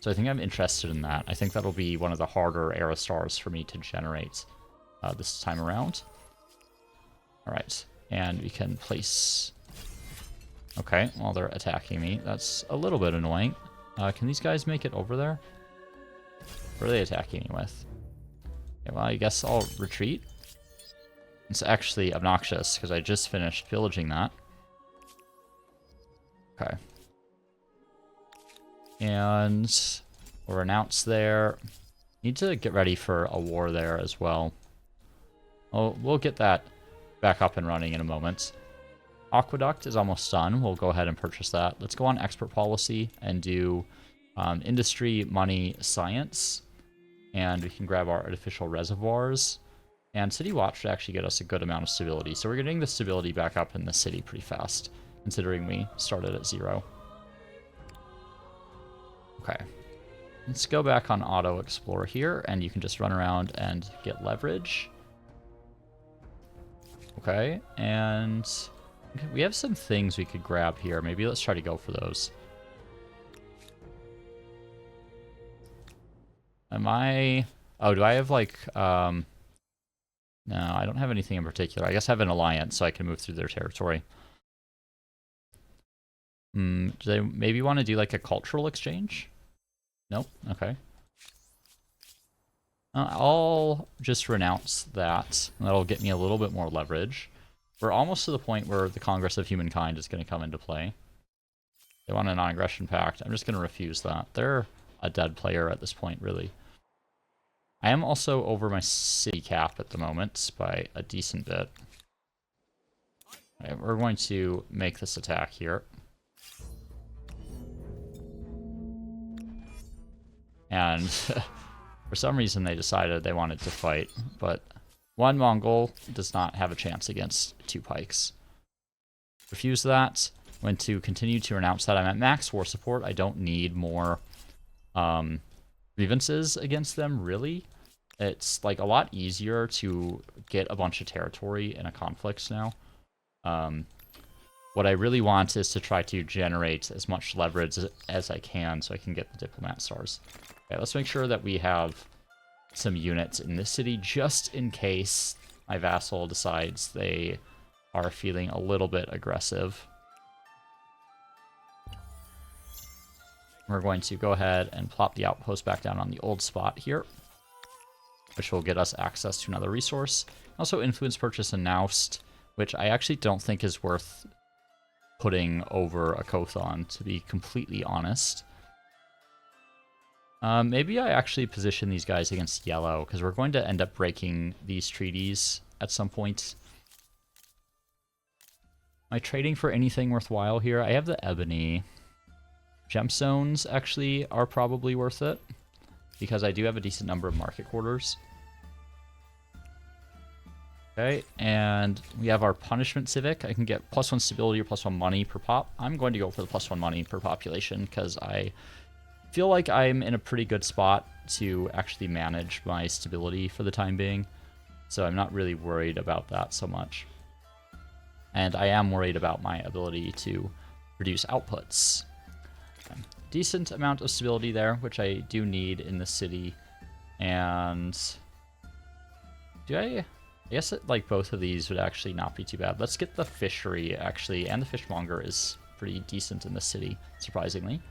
So I think I'm interested in that. I think that'll be one of the harder era stars for me to generate this time around. Alright, and we can place... Okay, well they're attacking me. That's a little bit annoying. Can these guys make it over there? What are they attacking me with? Okay, well, I guess I'll retreat. It's actually obnoxious, because I just finished pillaging that. Okay. And we're announced there. Need to get ready for a war there as well. Oh, we'll get that back up and running in a moment. Aqueduct is almost done. We'll go ahead and purchase that. Let's go on export policy and do industry, money, science. And we can grab our artificial reservoirs. And City Watch should actually get us a good amount of stability. So we're getting the stability back up in the city pretty fast, considering we started at 0. Okay. Let's go back on Auto Explore here, and you can just run around and get leverage. Okay, and we have some things we could grab here. Maybe let's try to go for those. Am I... Oh, do I have, like... No, I don't have anything in particular. I guess I have an alliance, so I can move through their territory. Do they maybe want to do, like, a cultural exchange? Nope. Okay. I'll just renounce that. That'll get me a little bit more leverage. We're almost to the point where the Congress of Humankind is going to come into play. They want a non-aggression pact. I'm just going to refuse that. They're a dead player at this point, really. I am also over my city cap at the moment by a decent bit. Right, we're going to make this attack here. And for some reason they decided they wanted to fight, but one Mongol does not have a chance against 2 pikes. Refuse that. When to continue to renounce that. I'm at max war support. I don't need more grievances against them, really. It's like a lot easier to get a bunch of territory in a conflict now. What I really want is to try to generate as much leverage as I can so I can get the diplomat stars. Okay, let's make sure that we have some units in this city just in case my vassal decides they are feeling a little bit aggressive. We're going to go ahead and plop the outpost back down on the old spot here, which will get us access to another resource. Also influence purchase and Noust, which I actually don't think is worth putting over a Kothon, to be completely honest. Maybe I actually position these guys against yellow, because we're going to end up breaking these treaties at some point. Am I trading for anything worthwhile here? I have the ebony. Gemstones actually are probably worth it, because I do have a decent number of market quarters. Okay, and we have our punishment civic. I can get +1 stability or +1 money per pop. I'm going to go for the +1 money per population, because I feel like I'm in a pretty good spot to actually manage my stability for the time being. So I'm not really worried about that so much. And I am worried about my ability to produce outputs. Okay. Decent amount of stability there, which I do need in the city. And I guess like both of these would actually not be too bad. Let's get the fishery actually, and the fishmonger is pretty decent in the city, surprisingly.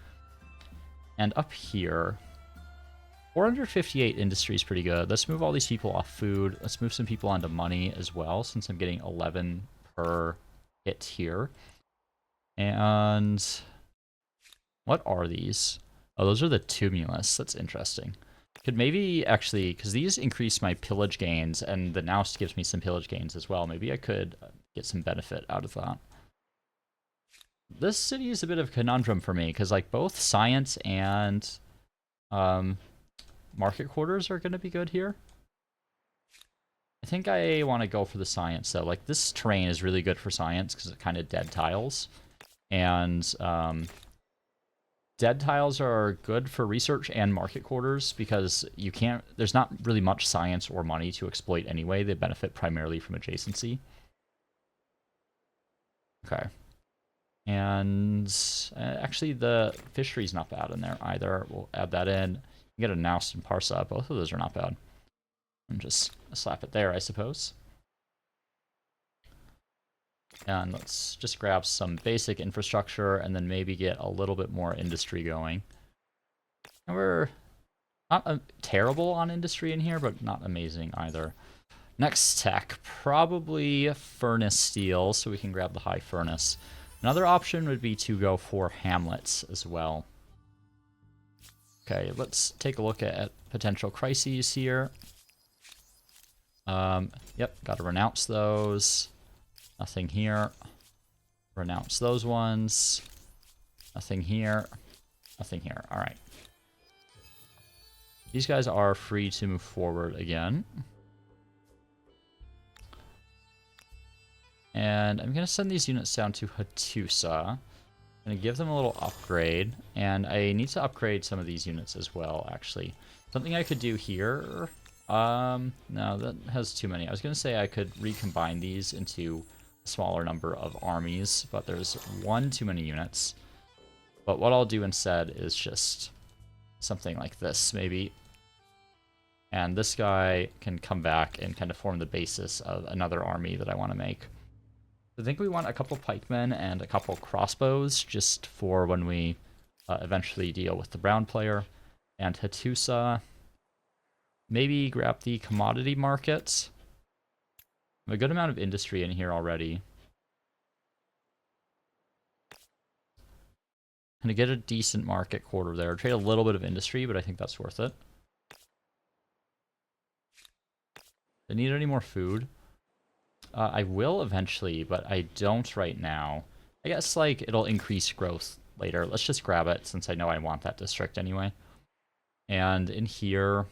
And up here, 458 industry is pretty good. Let's move all these people off food. Let's move some people onto money as well, since I'm getting 11 per hit here. And what are these? Oh, those are the tumulus. That's interesting. Could maybe actually, because these increase my pillage gains, and the Noust gives me some pillage gains as well. Maybe I could get some benefit out of that. This city is a bit of a conundrum for me, because like both science and market quarters are going to be good here. I think I want to go for the science, though. Like, this terrain is really good for science because it's kind of dead tiles. And dead tiles are good for research and market quarters because you can't... There's not really much science or money to exploit anyway. They benefit primarily from adjacency. Okay. And actually, the fishery's not bad in there either. We'll add that in. You get a Noust and Parsa. Both of those are not bad. And just slap it there, I suppose. And let's just grab some basic infrastructure and then maybe get a little bit more industry going. And we're not terrible on industry in here, but not amazing either. Next tech, probably furnace steel, so we can grab the high furnace. Another option would be to go for hamlets as well. Okay, let's take a look at potential crises here. Yep, gotta renounce those. Nothing here. Renounce those ones. Nothing here. Nothing here. Alright. These guys are free to move forward again. And I'm going to send these units down to Hattusa. I'm going to give them a little upgrade. And I need to upgrade some of these units as well, actually. Something I could do here... no, that has too many. I was going to say I could recombine these into a smaller number of armies, but there's one too many units. But what I'll do instead is just something like this, maybe. And this guy can come back and kind of form the basis of another army that I want to make. I think we want a couple pikemen and a couple crossbows, just for when we eventually deal with the brown player. And Hattusa... Maybe grab the commodity markets. A good amount of industry in here already. And to get a decent market quarter there. Trade a little bit of industry, but I think that's worth it. Do I need any more food? I will eventually, but I don't right now. I guess, like, it'll increase growth later. Let's just grab it, since I know I want that district anyway. And in here...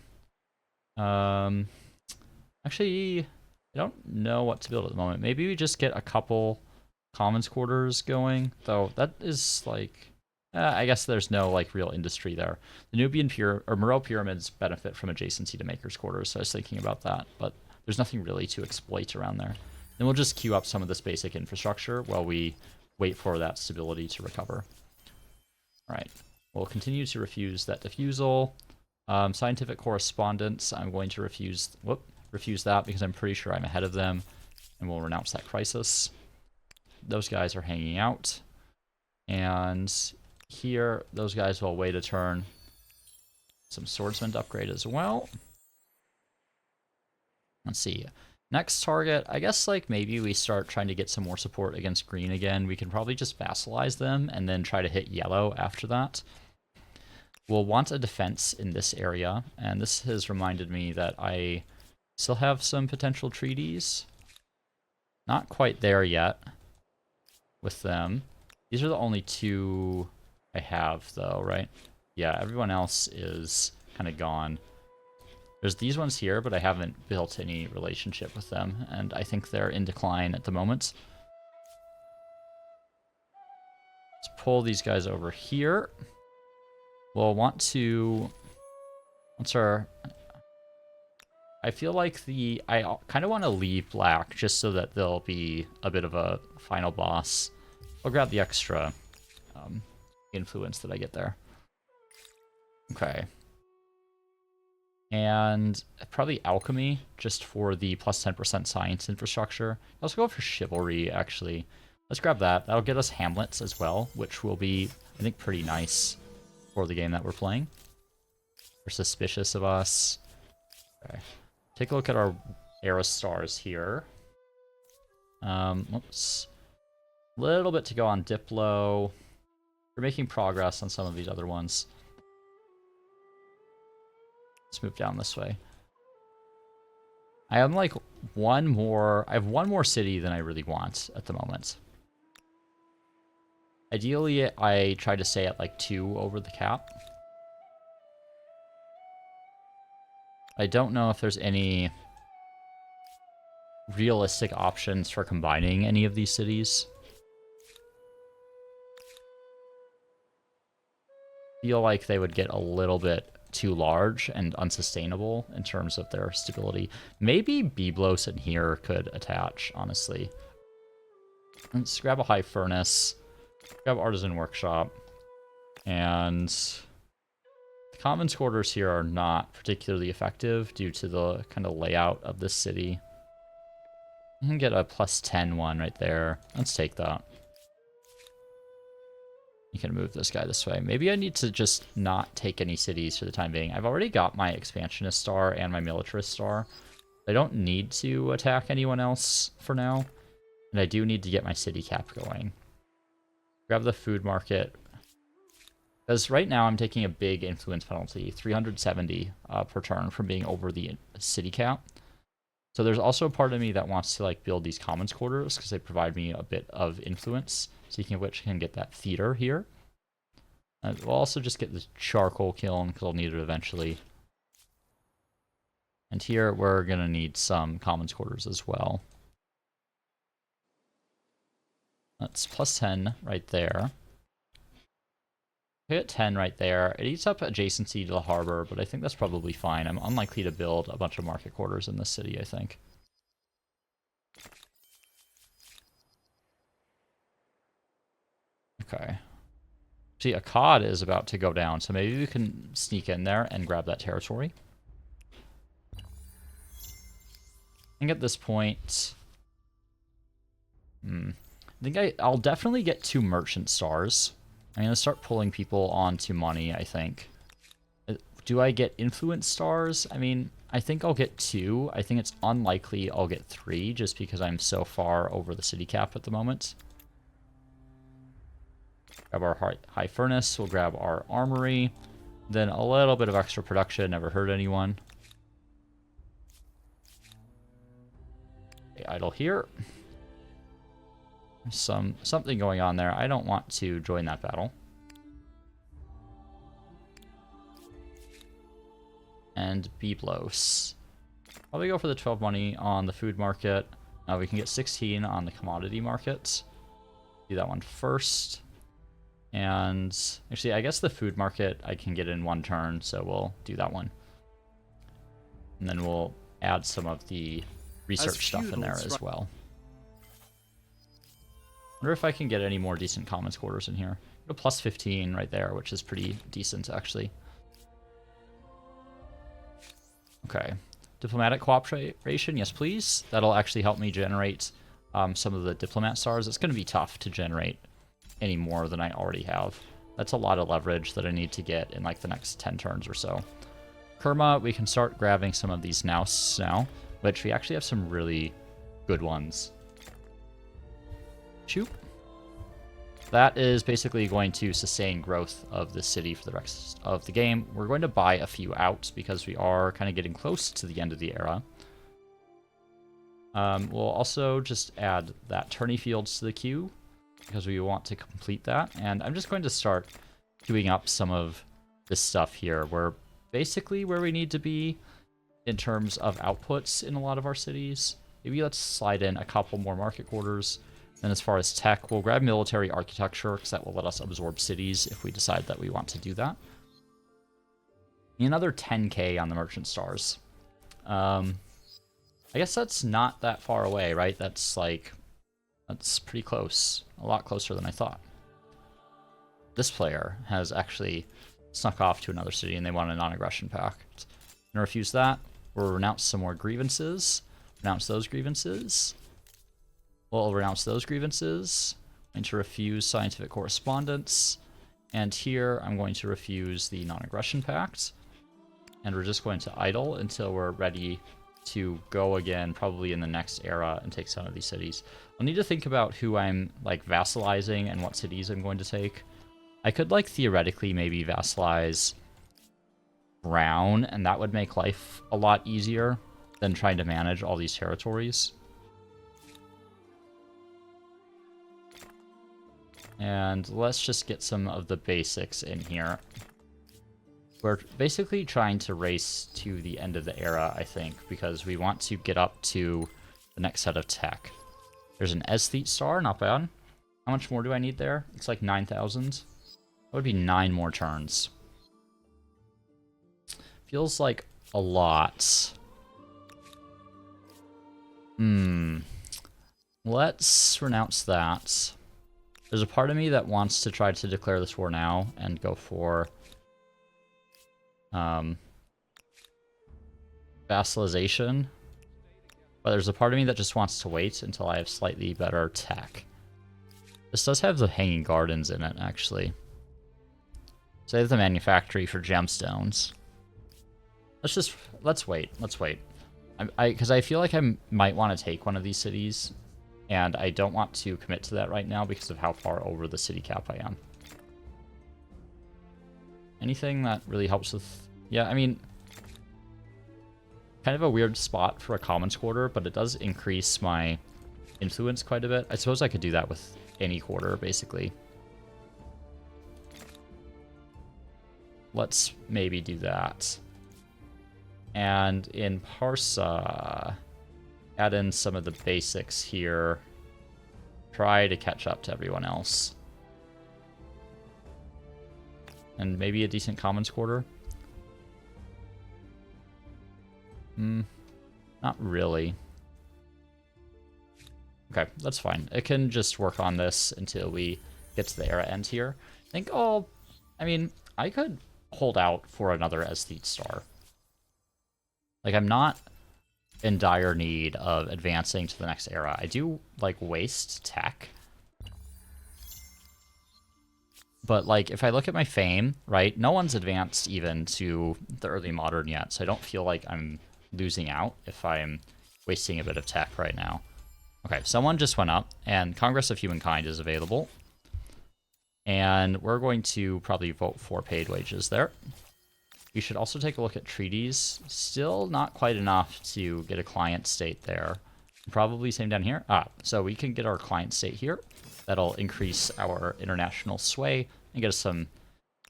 actually, I don't know what to build at the moment. Maybe we just get a couple commons quarters going, though that is like, I guess there's no like real industry there. The Nubian Moreau pyramids benefit from adjacency to makers quarters, so I was thinking about that, but there's nothing really to exploit around there. Then we'll just queue up some of this basic infrastructure while we wait for that stability to recover. All right, we'll continue to refuse that diffusal. Scientific correspondence, I'm going to refuse that because I'm pretty sure I'm ahead of them, and we'll renounce that crisis. Those guys are hanging out. And here, those guys will wait a turn. Some swordsmen to upgrade as well. Let's see. Next target, I guess like maybe we start trying to get some more support against green again. We can probably just vassalize them and then try to hit yellow after that. We'll want a defense in this area, and this has reminded me that I still have some potential treaties. Not quite there yet with them. These are the only two I have, though, right? Yeah, everyone else is kind of gone. There's these ones here, but I haven't built any relationship with them, and I think they're in decline at the moment. Let's pull these guys over here. We'll want to... What's our... I feel like I kind of want to leave black just so that there'll be a bit of a final boss. I'll grab the extra influence that I get there. Okay. And probably alchemy, just for the plus 10% science infrastructure. Let's go for chivalry, actually. Let's grab that. That'll get us hamlets as well, which will be, I think, pretty nice for the game that we're playing. They're suspicious of us. Okay. Take a look at our arrow stars here. Whoops. A little bit to go on Diplo. We're making progress on some of these other ones. Let's move down this way. I have like one more city than I really want at the moment. Ideally, I try to stay at like 2 over the cap. I don't know if there's any realistic options for combining any of these cities. Feel like they would get a little bit too large and unsustainable in terms of their stability. Maybe Byblos in here could attach, honestly. Let's grab a high furnace, grab artisan workshop, and the commons quarters here are not particularly effective due to the kind of layout of this city. You can get a +10 one right there. Let's take that. You can move this guy this way. Maybe I need to just not take any cities for the time being. I've already got my expansionist star and my militarist star. I don't need to attack anyone else for now. And I do need to get my city cap going. Grab the food market. Because right now I'm taking a big influence penalty, 370 per turn from being over the city cap. So there's also a part of me that wants to like build these commons quarters because they provide me a bit of influence. Speaking of which, I can get that theater here. We'll also just get this charcoal kiln because I'll need it eventually. And here we're going to need some commons quarters as well. That's +10 right there. Hit 10 right there. It eats up adjacency to the harbor, but I think that's probably fine. I'm unlikely to build a bunch of market quarters in this city, I think. Okay. See, Akkad is about to go down, so maybe we can sneak in there and grab that territory. I think at this point... I think I'll definitely get 2 merchant stars. I'm going to start pulling people onto money, I think. Do I get influence stars? I mean, I think I'll get 2. I think it's unlikely I'll get 3 just because I'm so far over the city cap at the moment. Grab our high furnace. We'll grab our armory. Then a little bit of extra production. Never hurt anyone. Okay, idle here. Something going on there. I don't want to join that battle. And Byblos. Probably go for the 12 money on the food market. We can get 16 on the commodity market. Do that one first. And actually, I guess the food market I can get in 1 turn, so we'll do that one. And then we'll add some of the research stuff in there as well. I wonder if I can get any more decent commons quarters in here. A +15 right there, which is pretty decent, actually. Okay. Diplomatic cooperation, yes please. That'll actually help me generate some of the diplomat stars. It's going to be tough to generate any more than I already have. That's a lot of leverage that I need to get in like the next 10 turns or so. Kerma, we can start grabbing some of these now, which we actually have some really good ones. Shoot. That is basically going to sustain growth of the city for the rest of the game. We're going to buy a few out because we are kind of getting close to the end of the era. We'll also just add that tourney fields to the queue because we want to complete that. And I'm just going to start queuing up some of this stuff here. We're basically where we need to be in terms of outputs in a lot of our cities. Maybe let's slide in a couple more market quarters. Then as far as tech, we'll grab military architecture because that will let us absorb cities if we decide that we want to do that. Another 10k on the merchant stars. I guess that's not that far away, right? That's pretty close. A lot closer than I thought. This player has actually snuck off to another city and they want a non-aggression pact. Gonna refuse that. We'll renounce some more grievances. Renounce those grievances. We'll renounce those grievances. I'm going to refuse scientific correspondence. And here I'm going to refuse the non-aggression pact. And we're just going to idle until we're ready to go again, probably in the next era, and take some of these cities. I'll need to think about who I'm like vassalizing and what cities I'm going to take. I could like theoretically maybe vassalize Brown, and that would make life a lot easier than trying to manage all these territories. And let's just get some of the basics in here. We're basically trying to race to the end of the era, I think, because we want to get up to the next set of tech. There's an aesthete star, not bad. How much more do I need there? It's like 9,000. That would be 9 more turns. Feels like a lot. Let's renounce that. There's a part of me that wants to try to declare this war now and go for vassalization. But there's a part of me that just wants to wait until I have slightly better tech. This does have the hanging gardens in it, actually. Save the manufactory for gemstones. Let's wait. Because I feel like I might want to take one of these cities, and I don't want to commit to that right now because of how far over the city cap I am. Anything that really helps with... Yeah, I mean... Kind of a weird spot for a commons quarter, but it does increase my influence quite a bit. I suppose I could do that with any quarter, basically. Let's maybe do that. And in Parsa, add in some of the basics here. Try to catch up to everyone else. And maybe a decent commons quarter. Not really. Okay, that's fine. It can just work on this until we get to the era end here. I mean, I could hold out for another aesthete star. Like, I'm not in dire need of advancing to the next era. I do, like, waste tech. But, like, if I look at my fame, right, no one's advanced even to the early modern yet, so I don't feel like I'm losing out if I'm wasting a bit of tech right now. Okay, someone just went up, and Congress of Humankind is available. And we're going to probably vote for paid wages there. We should also take a look at treaties. Still not quite enough to get a client state there. Probably same down here. So we can get our client state here. That'll increase our international sway and get us some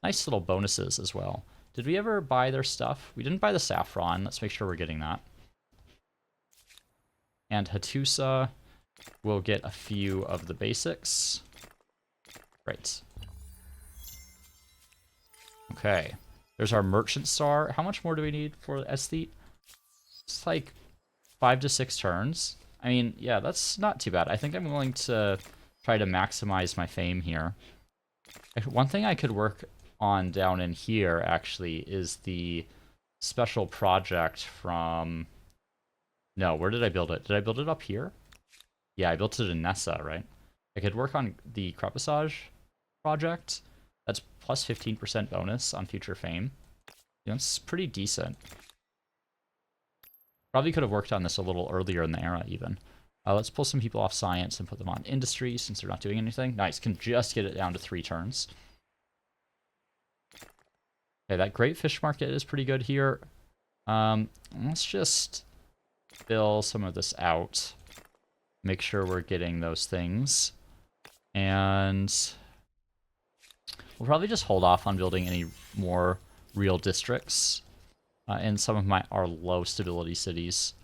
nice little bonuses as well. Did we ever buy their stuff? We didn't buy the saffron. Let's make sure we're getting that. And Hattusa will get a few of the basics. Great. Okay. There's our merchant star. How much more do we need for aesthete? It's like 5 to 6 turns. I mean, yeah, that's not too bad. I think I'm willing to try to maximize my fame here. One thing I could work on down in here, actually, is the special project from... No, where did I build it? Did I build it up here? Yeah, I built it in Nessa, right? I could work on the Crepusage project. That's plus 15% bonus on future fame. You know, it's pretty decent. Probably could have worked on this a little earlier in the era, even. Let's pull some people off science and put them on industry, since they're not doing anything. Nice, can just get it down to 3 turns. Okay, that great fish market is pretty good here. Let's just fill some of this out. Make sure we're getting those things. And we'll probably just hold off on building any more real districts in some of our low stability cities.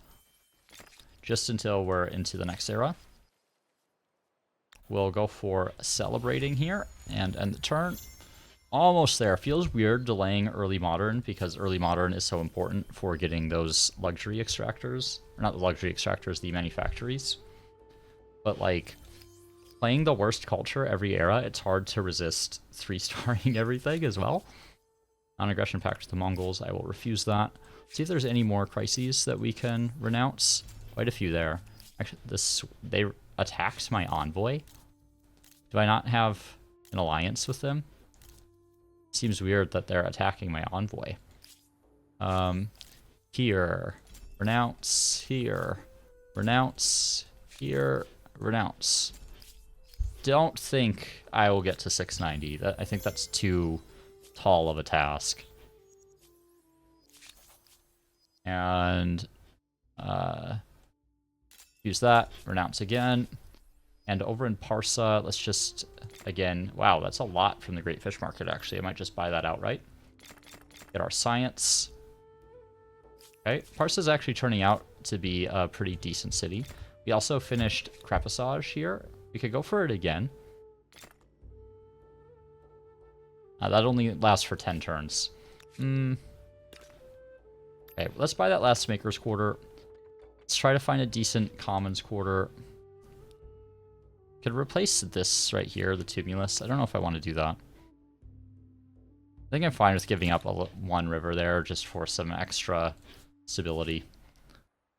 Just until we're into the next era. We'll go for celebrating here and end the turn. Almost there. Feels weird delaying early modern because early modern is so important for getting those luxury extractors. Or not the luxury extractors, the manufactories. But like, playing the worst culture every era, it's hard to resist 3-starring everything as well. Non-aggression pact with the Mongols, I will refuse that. See if there's any more crises that we can renounce. Quite a few there. Actually, they attacked my envoy. Do I not have an alliance with them? Seems weird that they're attacking my envoy. Here. Renounce. Here. Renounce. Here. Renounce. Don't think I will get to 690. I think that's too tall of a task. And use that, renounce again. And over in Parsa, let's just, again, wow, that's a lot from the Great Fish Market, actually. I might just buy that outright. Get our science. Okay, Parsa is actually turning out to be a pretty decent city. We also finished Crepisage here. We could go for it again. That only lasts for 10 turns. Okay, let's buy that last Maker's Quarter. Let's try to find a decent Commons Quarter. Could replace this right here, the Tumulus. I don't know if I want to do that. I think I'm fine with giving up one river there just for some extra stability.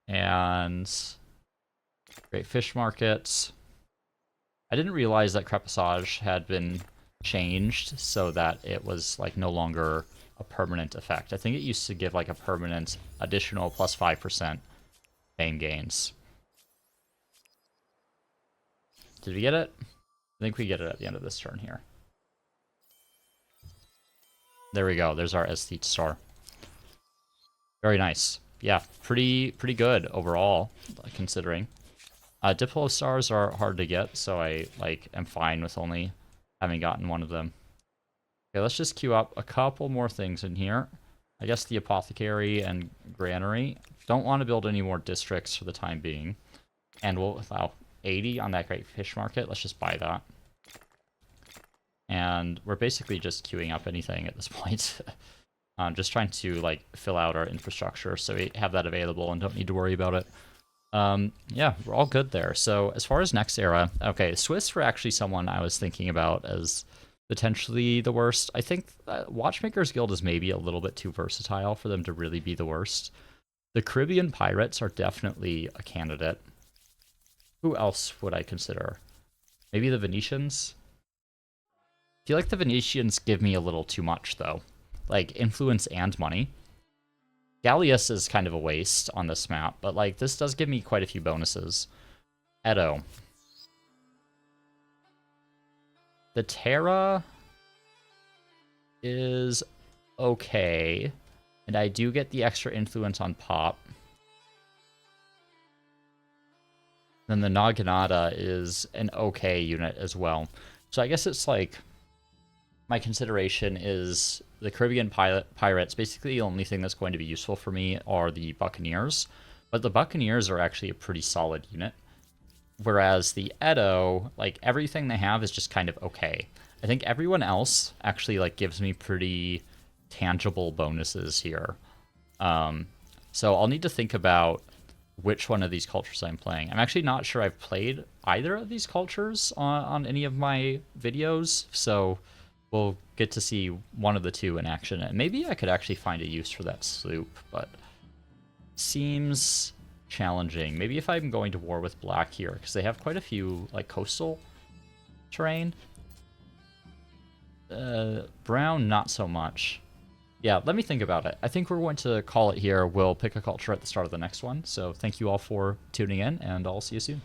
And great fish markets. I didn't realize that Crepisage had been changed so that it was like no longer a permanent effect. I think it used to give like a permanent additional plus 5% fame gains. Did we get it? I think we get it at the end of this turn here. There we go. There's our Aesthete Star. Very nice. Yeah, pretty good overall, considering. Diplo stars are hard to get, so I am fine with only having gotten one of them. Okay, let's just queue up a couple more things in here. I guess the Apothecary and Granary. Don't want to build any more districts for the time being. And we'll allow 80 on that Great Fish Market. Let's just buy that. And we're basically just queuing up anything at this point. Just trying to like fill out our infrastructure so we have that available and don't need to worry about it. Yeah, we're all good there. So as far as next era, okay, Swiss were actually someone I was thinking about as potentially the worst. I think Watchmakers Guild is maybe a little bit too versatile for them to really be the worst. The Caribbean Pirates are definitely a candidate. Who else would I consider? Maybe the Venetians? I feel like the Venetians give me a little too much, though. Like, influence and money. Gallius is kind of a waste on this map, but like this does give me quite a few bonuses. Edo. The Terra is okay, and I do get the extra influence on pop. Then the Naginata is an okay unit as well. So I guess it's like my consideration is the Caribbean Pirates. Basically, the only thing that's going to be useful for me are the Buccaneers. But the Buccaneers are actually a pretty solid unit. Whereas the Edo, like, everything they have is just kind of okay. I think everyone else actually, like, gives me pretty tangible bonuses here. So I'll need to think about which one of these cultures I'm playing. I'm actually not sure I've played either of these cultures on any of my videos, so we'll get to see one of the two in action, and maybe I could actually find a use for that sloop, but seems challenging. Maybe if I'm going to war with black here, because they have quite a few like coastal terrain. Brown, not so much. Yeah, let me think about it. I think we're going to call it here. We'll pick a culture at the start of the next one. So thank you all for tuning in, and I'll see you soon.